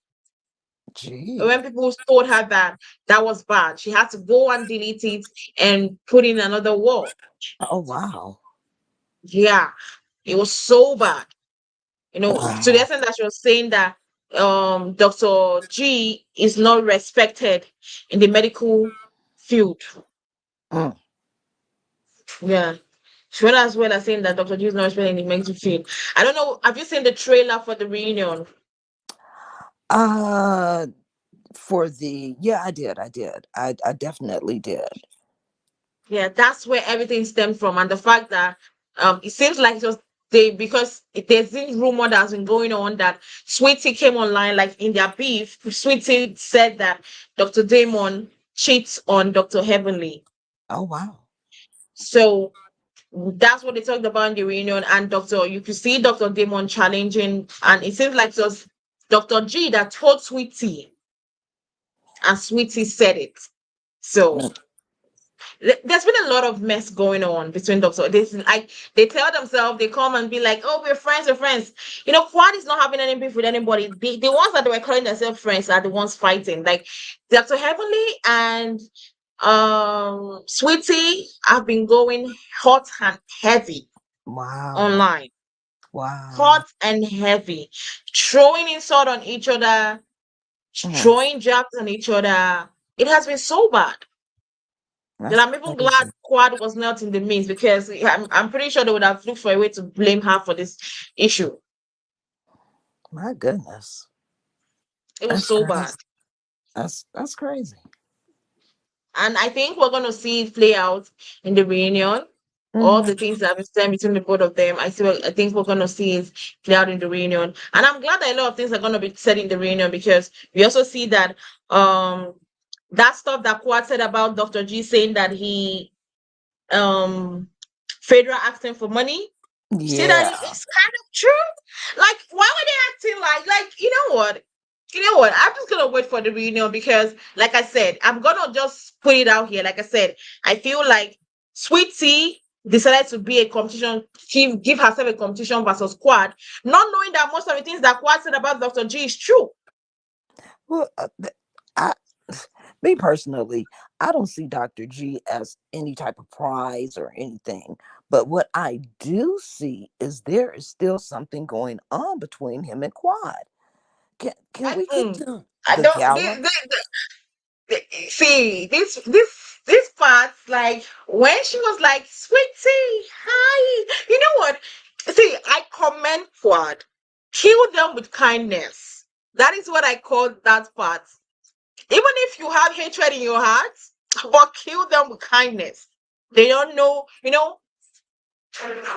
Gee. when people told her that that was bad. She had to go and delete it and put in another word. Oh wow. Yeah, it was so bad. To the Wow. extent that she was saying that Dr. G is not respected in the medical field. Mm. Yeah. She went as well as saying that Dr. G is not respected in the medical field. I don't know. Have you seen the trailer for the reunion? Uh for the yeah, I did. I definitely did. Yeah, that's where everything stemmed from. And the fact that it seems like it was because there's this rumor that has been going on that Sweetie came online, like in their beef. Sweetie said that Dr. Damon cheats on Dr. Heavenly. Oh wow. So that's what they talked about in the reunion. And you could see Dr. Damon challenging, and it seems like it was Dr. G that told Sweetie, and Sweetie said it. So Mm. there's been a lot of mess going on between doctors. They tell themselves, they come and be like, "Oh, we're friends." Quad is not having any beef with anybody. The ones that they were calling themselves friends are the ones fighting. Like Dr. Heavenly and Sweetie have been going hot and heavy Wow. online, Wow. hot and heavy, throwing insult on each other, Mm. throwing jabs on each other. It has been so bad. Then That's I'm even glad crazy. Quad was not in the mix because I'm pretty sure they would have looked for a way to blame her for this issue. My goodness. It was That's so bad. crazy. That's crazy. And I think we're going to see it play out in the reunion. All the Hmm. things that have been said between the both of them, I think we're going to see it play out in the reunion. And I'm glad that a lot of things are going to be said in the reunion because we also see that that stuff that Quad said about Dr. G saying that he um Fedra asking for money. See that Yeah. it's kind of true. Like, why were they acting like you know what? You know what? I'm just gonna wait for the reunion because, like I said, I'm gonna just put it out here. Like I said, I feel like Sweet Tea decided to be a competition, give herself a competition versus Quad, not knowing that most of the things that Quad said about Dr. G is true. Well, I, me personally, I don't see Dr. G as any type of prize or anything. But what I do see is there is still something going on between him and Quad. Can we get Mm-mm. to I the don't gala? see this part, like when she was like, "Sweetie, hi," you know what? See, I commend Quad. Kill them with kindness. That is what I call that part. Even if you have hatred in your heart, but kill them with kindness. They don't know,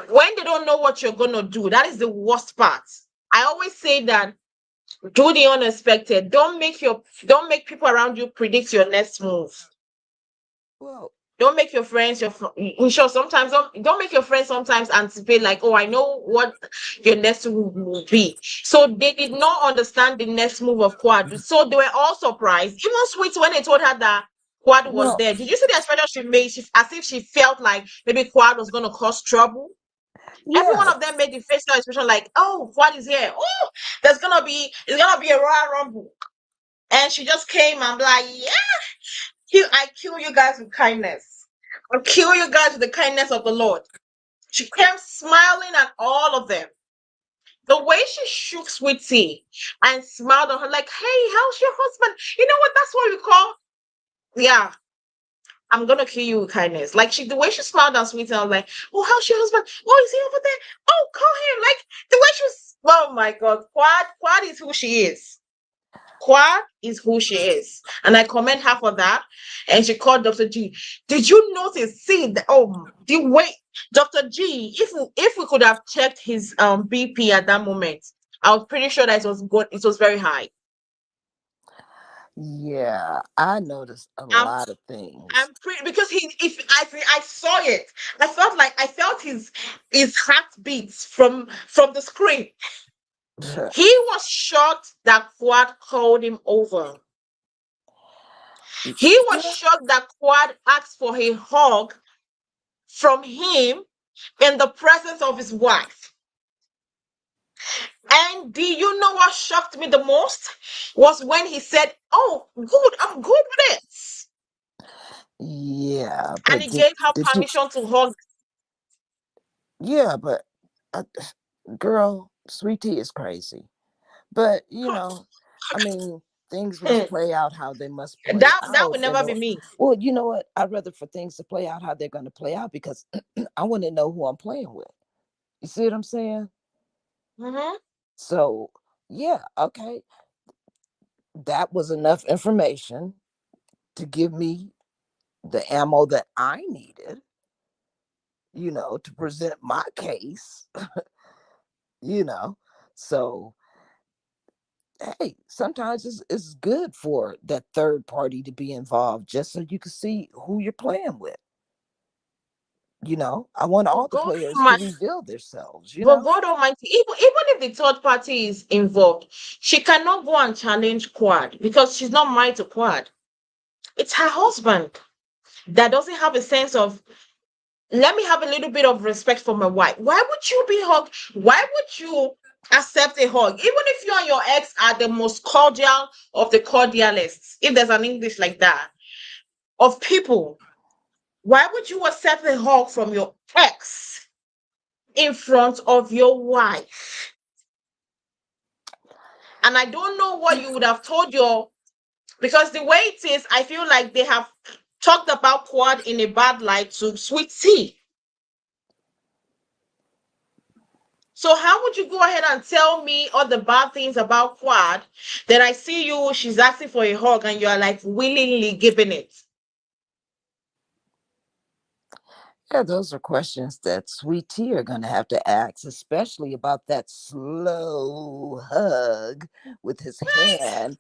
when they don't know what you're gonna do. That is the worst part. I always say that do the unexpected. Don't make people around you predict your next move. Well, Don't make your friends in sure sometimes don't make your friends sometimes anticipate like, oh, I know what your next move will be. So they did not understand the next move of Quad. So they were all surprised. Even Sweet, when they told her that Quad was well, there, did you see the expression she made? As if she felt like maybe Quad was gonna cause trouble. Every one yeah. of them made the facial expression like, oh, Quad is here. Oh, it's gonna be a Royal Rumble. And she just came and be like, yeah, I kill you guys with kindness. I'll kill you guys with the kindness of the Lord. She came smiling at all of them. The way she shook Sweetie and smiled on her, like, hey, how's your husband? You know what? That's what we call, yeah, I'm gonna kill you with kindness. Like the way she smiled on Sweetie, I was like, oh, how's your husband? Oh, is he over there? Oh, call him. Like the way she was, oh my God, Quad is who she is. Kwa is who she is, and I commend her for that. And she called Dr. G. Did you notice? See the way Dr. G. If we could have checked his BP at that moment, I was pretty sure that it was good. It was very high. Yeah, I noticed a I'm lot of things. I'm pretty because if I saw it, I felt his heartbeats from the screen. He was shocked that Fuad called him over. He was Yeah, shocked that Quad asked for a hug from him in the presence of his wife. And do you know what shocked me the most? Was when he said, oh, good, I'm good with it. yeah, And but he gave her did you? permission to hug. Yeah, but uh, girl, Sweet Tea is crazy. But I mean, things must play out how they must play That out would in never be order. me. Well, you know what? I'd rather for things to play out how they're going to play out because I want to know who I'm playing with. You see what I'm saying? Hmm. So, yeah, okay, that was enough information to give me the ammo that I needed, to present my case, you know. So, hey, sometimes it's good for that third party to be involved just so you can see who you're playing with. I want all But the God players to Almighty, reveal themselves, but God Almighty, even if the third party is involved, she cannot go and challenge Quad because she's not married to Quad. It's her husband that doesn't have a sense of, let me have a little bit of respect for my wife. Why would you be hugged? Why would you accept a hug? Even if you and your ex are the most cordial of the cordialists, if there's an English like that, of people, why would you accept a hug from your ex in front of your wife? And I don't know what you would have told because the way it is, I feel like they have talked about Quad in a bad light to Sweet Tea. So how would you go ahead and tell me all the bad things about Quad? Then I see you, she's asking for a hug, and you are like willingly giving it. Yeah, those are questions that Sweet Tea are going to have to ask, especially about that slow hug with his hand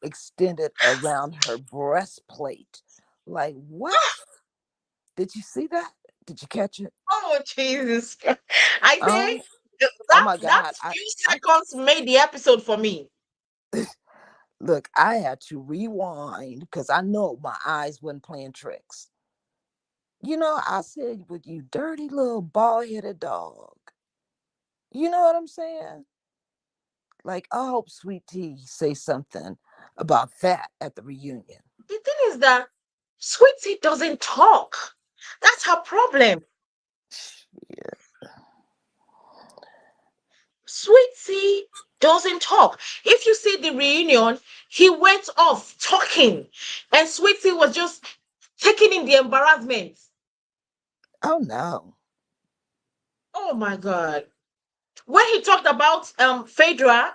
extended around her breastplate. Like, what? Did you see that? Did you catch it? Oh Jesus! I say Oh, oh that my that God. few seconds made the episode for me. Look, I had to rewind because I know my eyes wasn't playing tricks. I said, "With you dirty little bald headed dog." You know what I'm saying? Like, I hope Sweet Tea say something about that at the reunion. The thing is that Sweetie doesn't talk. That's her problem. Yeah. Sweetie doesn't talk. If you see the reunion, he went off talking, and Sweetie was just taking in the embarrassment. Oh no. Oh my God. When he talked about Phaedra,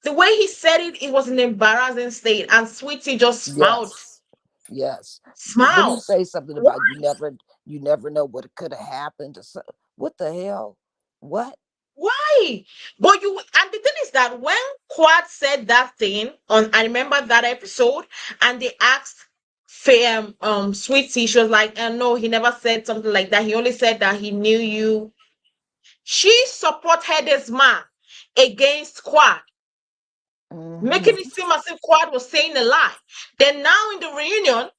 the way he said it, it was an embarrassing state, and Sweetie just smiled. Yes. Yes. When he Smiled. say something What? about you never know what could have happened or so, what the hell? What? Why? But you and the thing is that when Quad said that thing on, I remember that episode, and they asked Sweetie, she was like, no, he never said something like that. He only said that he knew you. She supported this man against Quad, making it Hmm. seem as if Quad was saying a lie. Then now in the reunion,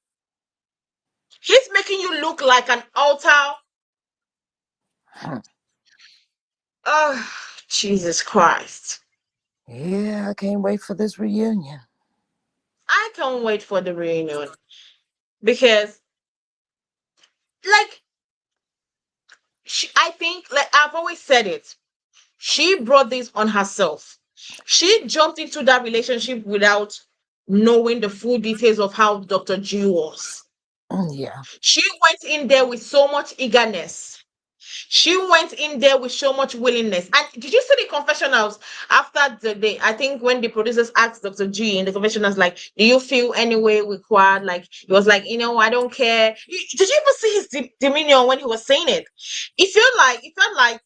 he's making you look like an altar. Oh, Jesus Christ. Yeah, I can't wait for this reunion. I can't wait for the reunion because, like, I think, like I've always said it, she brought this on herself. She jumped into that relationship without knowing the full details of how Dr. G was. Yeah. She went in there with so much eagerness. She went in there with so much willingness. And did you see the confessionals after the day? I think when the producers asked Dr. G in the confessionals, like, do you feel any way with Quad? Like, he was like, I don't care. Did you even see his demeanor when he was saying it? It felt like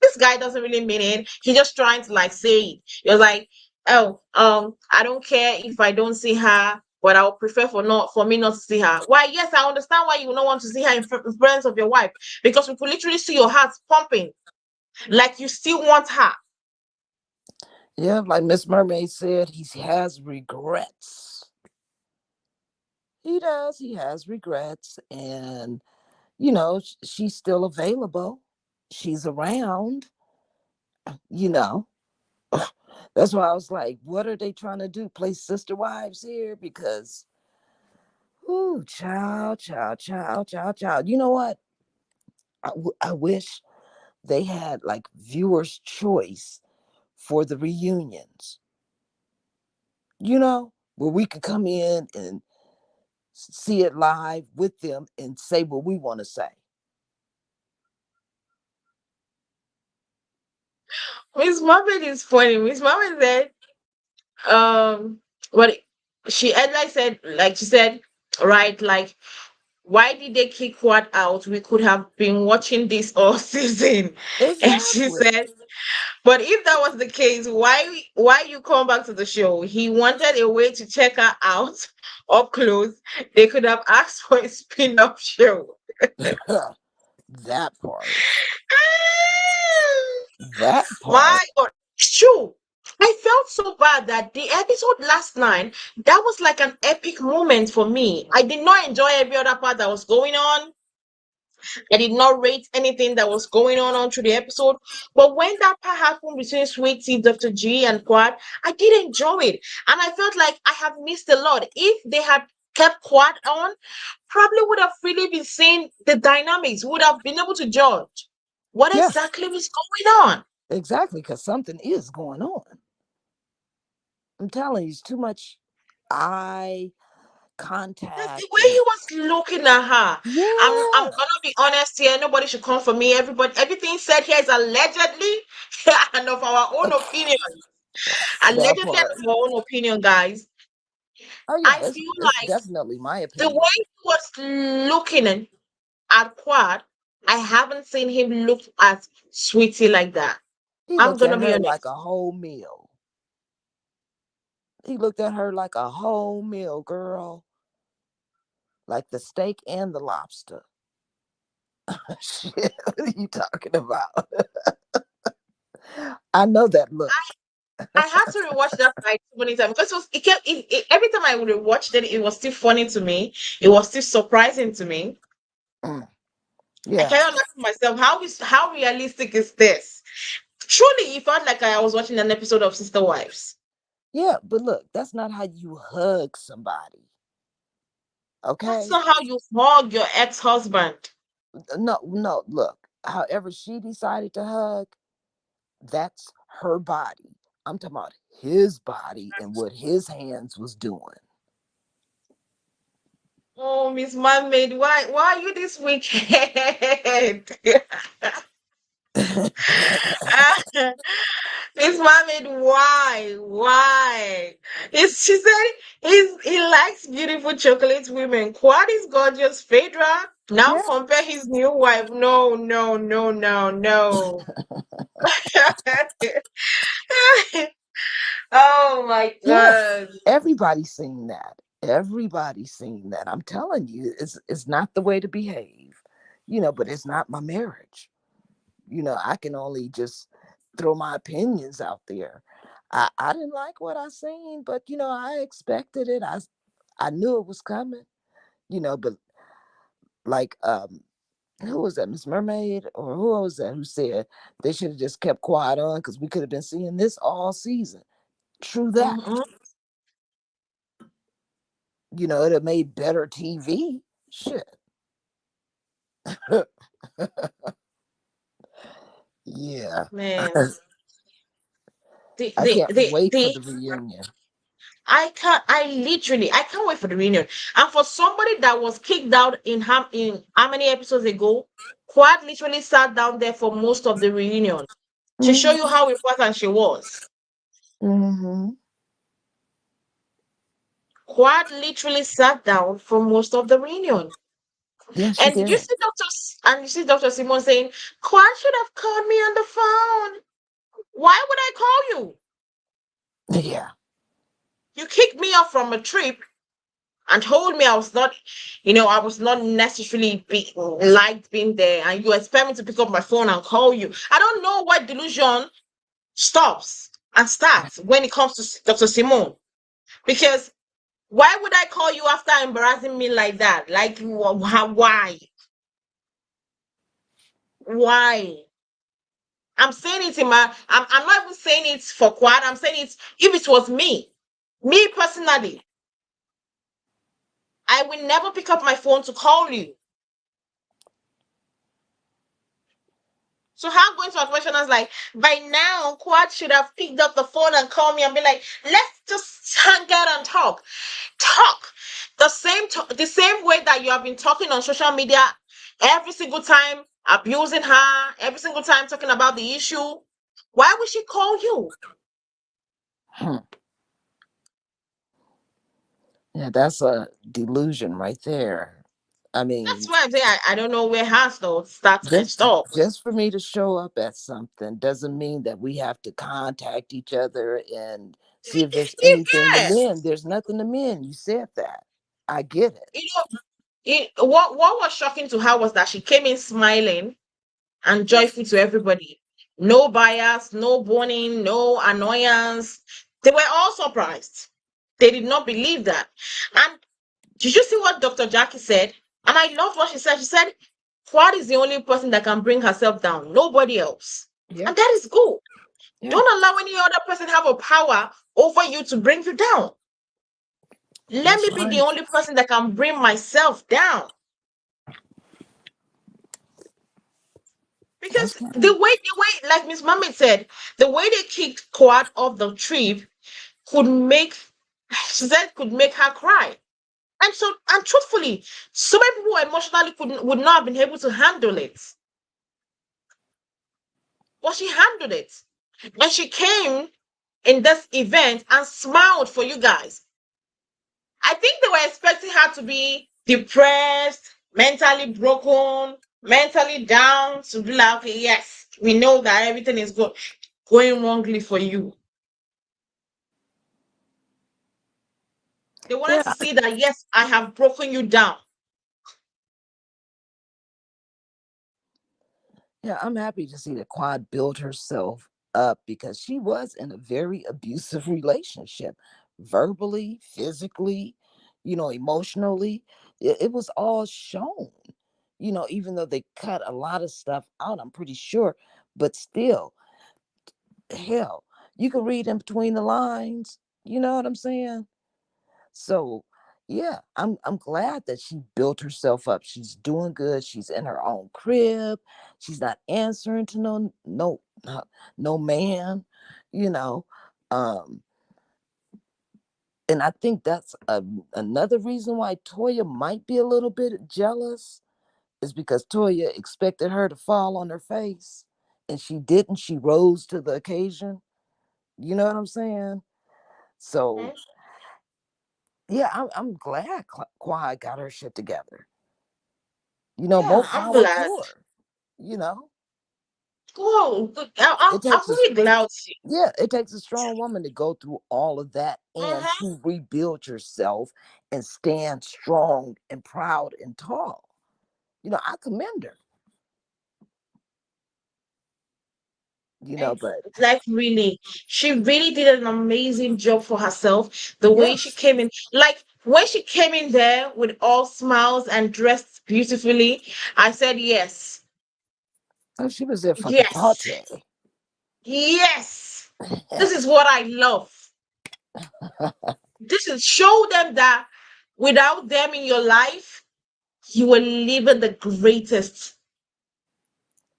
this guy doesn't really mean it. He's just trying to like say it. He was like, oh, I don't care if I don't see her, but I would prefer for me not to see her. Why? Yes, I understand why you would not want to see her in presence of your wife, because we could literally see your heart pumping, like you still want her. Yeah, like Miss Mermaid said, he has regrets. He does. He has regrets. And, she's still available. She's around, you know. That's why I was like, what are they trying to do? Play sister wives here? Because, ooh, child, child, child, child, child. You know what? I wish they had like viewers' choice for the reunions, where we could come in and see it live with them and say what we want to say. Miss Muppet is funny. Miss Muppet said, what like said, like she said, right, like, why did they kick what out? We could have been watching this all season. And she Exactly. said, but if that was the case, why you come back to the show? He wanted a way to check her out up close. They could have asked for a spin-off show. That part. Ah, That my part. God. True. I felt so bad that the episode last night, that was like an epic moment for me. I did not enjoy every other part that was going on. I did not rate anything that was going on through the episode. But when that part happened between Sweet Tea, Dr. G, and Quad, I did enjoy it. And I felt like I have missed a lot. If they had kept Quad on, probably would have really been seeing the dynamics, would have been able to judge what Yes, exactly was going on. exactly. Because something is going on. I'm telling you, it's too much eye The contact way and he was looking at her, I'm yeah. gonna be honest here. Nobody should come for me. Everything said here is allegedly and of our own opinion. That Allegedly and part. of our own opinion, guys. Oh yeah, I it's feel it's like definitely my the opinion. way he was looking at Quad, I haven't seen him look at Sweetie like that. He I'm looked gonna at be her like honest. a whole meal. He looked at her like a whole meal, girl. Like the steak and the lobster. Shit, what are you talking about? I know that look. I had to rewatch that like so many times because it kept every time I would rewatch it, it was still funny to me. It was still surprising to me. Mm, I yeah, cannot ask myself how realistic is this? Truly, it felt like I was watching an episode of Sister Wives. yeah, but look, that's not how you hug somebody, That's okay? not how you hug your ex-husband. No, no, look, however she decided to hug, that's her body. I'm talking about his body and what his hands was doing. Oh, Miss Mermaid, why are you this wicked? Miss Mohammed, why? Why? She said he likes beautiful chocolate women. Quad is gorgeous. Phaedra. Now Yeah, compare his new wife. No, no, no, no, no. Oh my yeah. God. Everybody's seen that. Everybody's seen that. I'm telling you, it's not the way to behave. But it's not my marriage. I can only just throw my opinions out there. I didn't like what I seen, but I expected it. I knew it was coming. But like who was that, Miss Mermaid, or who was that who said they should have just kept quiet on because we could have been seeing this all season. True that. Mhm. It'd have made better TV. Shit. Yeah. Man, I can't wait for they the reunion. I can't wait for the reunion. And for somebody that was kicked out in how many episodes ago, Quad literally sat down there for most of the reunion to show you Hmm. how important she was. Hmm. Quad literally sat down for most of the reunion. Yeah, she And did you did. see Dr. Simone saying, Quad should have called me on the phone. Why would I call you? Yeah. You kicked me off from a trip and told me I was not necessarily liked being there, and you expect me to pick up my phone and call you. I don't know what delusion stops and starts when it comes to Dr. Simone. Because why would I call you after embarrassing me like that? Like, why? Why? I'm saying it in I'm not even saying it for Quad. I'm saying it if it was me personally, I will never pick up my phone to call you. So how going to a question is like, by now, Quad should have picked up the phone and called me and be like, let's just hang out and talk. Talk. The same way that you have been talking on social media every single time, abusing her, every single time talking about the issue. Why would she call you? Hmm. Yeah, that's a delusion right there. I That's mean, why I'm saying I don't know where her starts and just stops. just for me to show up at something doesn't mean that we have to contact each other and see if there's anything to Yes. mend. There's nothing to mend. You said that. I get it. You know, what was shocking to her was that she came in smiling and Yeah. joyful to everybody. No bias, no warning, no annoyance. They were all surprised. They did not believe that. And did you see what Dr. Jackie said? And I loved what she said. She said, Fuad is the only person that can bring herself down, nobody else. Yeah. And that is good. Yeah. Don't allow any other person have a power over you to bring you down. Let That's me be the right. only person that can bring myself down. Because That's right. like Miss Mohammed said, the way they kicked Quad off the trip could make, she said, could make her cry. And truthfully, so many people emotionally would not have been able to handle it. But she handled it. And she came in this event and smiled for you guys. I think they were expecting her to be depressed, mentally broken, mentally down, to be like, okay, yes, we know that everything is going wrongly for you. They wanted to Yeah. see that, yes, I have broken you down. Yeah. I'm happy to see that Quad built herself up because she was in a very abusive relationship, verbally, physically, emotionally. It was all shown, even though they cut a lot of stuff out, I'm pretty sure, but still, hell, you can read in between the lines. You know what I'm saying? So, yeah, I'm glad that she built herself up. She's doing good. She's in her own crib. She's not answering to no man, you know. Um, and I think that's another reason why Toya might be a little bit jealous is because Toya expected her to fall on her face and she didn't. She rose to the occasion. You know what I'm saying? So, Mhm. yeah, I'm glad Kwai got her shit together. More Yeah, I'm power glad. to her. You know, Cool. Good. it I'm takes a really glad. yeah, it takes a strong woman to go through all of that and Mm-hmm. to rebuild yourself and stand strong and proud and tall. I commend her. And But like really, she really did an amazing job for herself. The way she yes, came in, like when she came in there with all smiles and dressed beautifully, I said yes, oh, she was there for the yes, party. yes. This is what I love. This is show them that without them in your life, you were living the greatest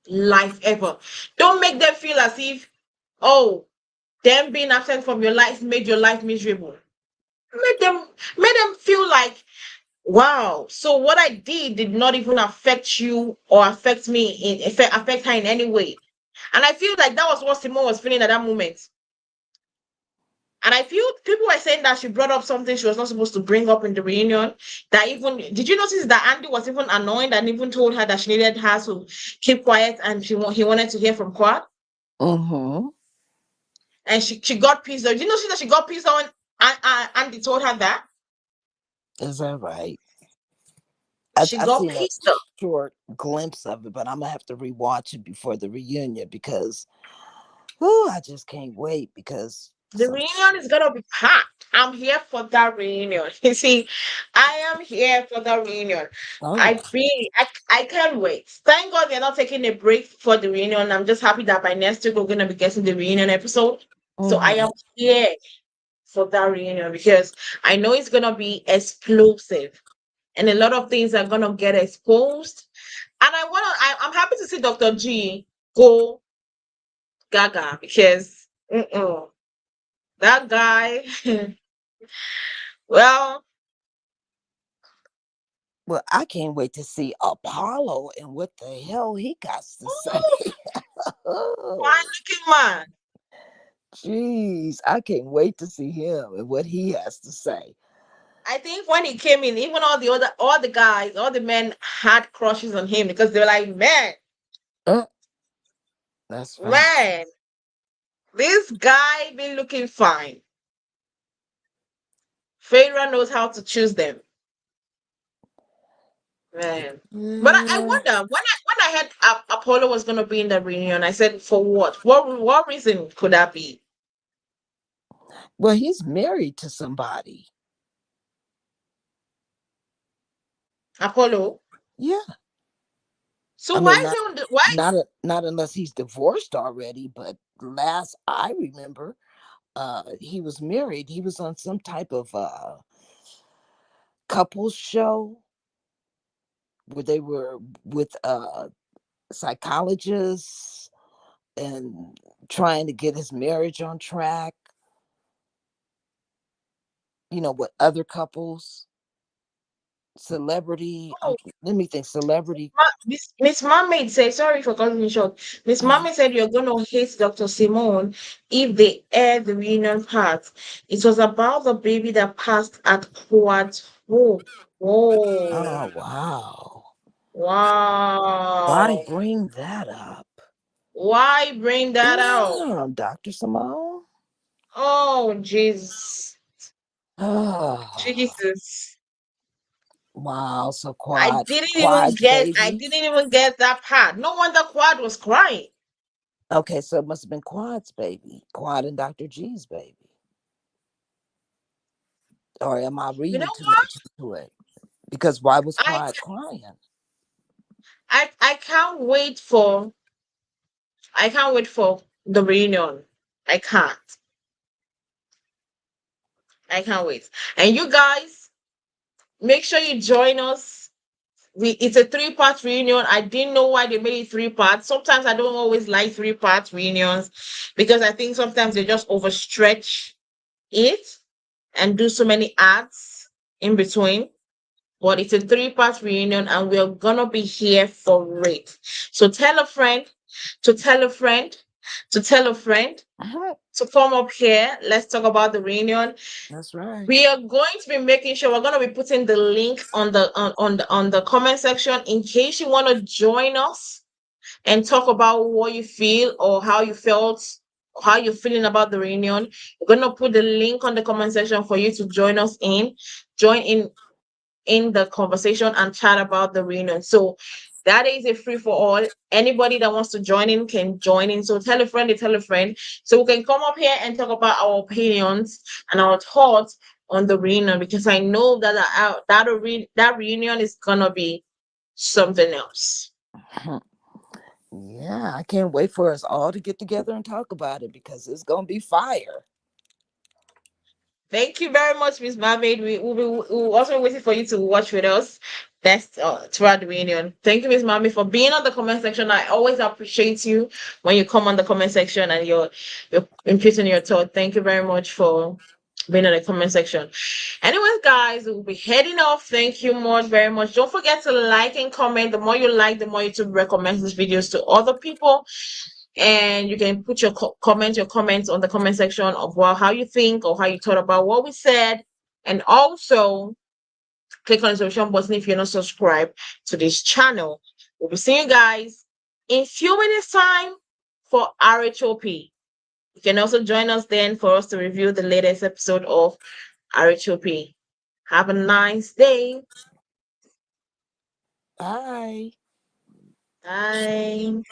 life ever. Don't make them feel as if, oh, them being absent from your life made your life miserable. Make them make them feel like, wow, so what I did not even affect you or affect me in affect her in any way. And I feel like that was what Simone was feeling at that moment. And I feel people were saying that she brought up something she was not supposed to bring up in the reunion. That even did you notice that Andy was even annoyed and even told her that she needed her to keep quiet and he wanted to hear from Quad. Mm-hmm. And she got pissed off. Did you notice that she got pissed off and Andy told her that? Is that right? She I got seen a pissed off. short glimpse of it, but I'm gonna have to rewatch it before the reunion because, oh, I just can't wait because The reunion is gonna be packed. I'm here for that reunion. You see, I am here for the reunion. oh yeah. I can't wait. Thank God they're not taking a break for the reunion. I'm just happy that by next week we're gonna be getting the reunion episode. So I Mm-hmm. am here for that reunion because I know it's gonna be explosive and a lot of things are gonna get exposed. And I'm happy to see Dr. G go gaga because that guy, well, Well, I can't wait to see Apollo and what the hell he got to say. ooh, fine Oh, looking man. jeez, I can't wait to see him and what he has to say. I think when he came in, even all the guys, all the men had crushes on him because they were like, Uh, that's facts. man, this guy been looking fine. Pharaoh knows how to choose them, man. But I Yeah. wonder when I heard Apollo was gonna be in the reunion, I said, for what? What reason could that be? Well, he's married to somebody. Apollo. Yeah. So I mean, why is he on the why? not unless he's divorced already, but last I remember, he was married. He was on some type of couples show where they were with psychologists and trying to get his marriage on track, with other couples, celebrity. Oh, Let me think, celebrity. Miss Mammaid said, sorry for cutting you short. Miss uh, Mammaid said you're gonna hate Dr. Simone if they air the reunion part. It was about the baby that passed at Quad's home. oh, Whoa. wow. Why Wow. bring that up? Why bring that out? Damn, Dr. Simone. Oh, Jesus. Oh, Jesus. wow. So I Quad, didn't even Quad's get I baby. didn't even get that part. No wonder Quad was crying. Okay, so it must have been Quad's baby, Quad and Dr. G's baby. Or am I You know reading too what? much into it? Because why was I Quad crying? I can't wait for the reunion. I can't. I can't wait. And you guys, make sure you join us. It's a three-part reunion. I didn't know why they made it three parts. Sometimes I don't always like three-part reunions because I think sometimes they just overstretch it and do so many ads in between. But it's a three-part reunion and we're gonna be here for it. So tell a friend to tell a friend to tell a friend Mhm. to come up here. Let's talk about the reunion. That's right. We are going to be making sure we're going to be putting the link on the comment section in case you want to join us and talk about what you feel or how you felt, how you're feeling about the reunion. We're going to put the link on the comment section for you to join in the conversation and chat about the reunion. So that is a free for all. Anybody that wants to join in can join in. So tell a friend to tell a friend. So we can come up here and talk about our opinions and our thoughts on the reunion because I know that that reunion is gonna be something else. Yeah, I can't wait for us all to get together and talk about it because it's gonna be fire. Thank you very much, Miss Mermaid. We'll also be waiting for you to watch with us. That's throughout the reunion. Thank you, Miss Mermaid, for being on the comment section. I always appreciate you when you come on the comment section and you're imputing your thought. Thank you very much for being in the comment section. Anyways, guys, we'll be heading off. Thank you much, very much. Don't forget to like and comment. The more you like, the more YouTube recommends these videos to other people, and you can put your comments on the comment section of how you think or how you thought about what we said, and also click on the subscription button if you're not subscribed to this channel. We'll be seeing you guys in few minutes time for RHOP. You can also join us then for us to review the latest episode of RHOP. Have a nice day. Bye. Bye.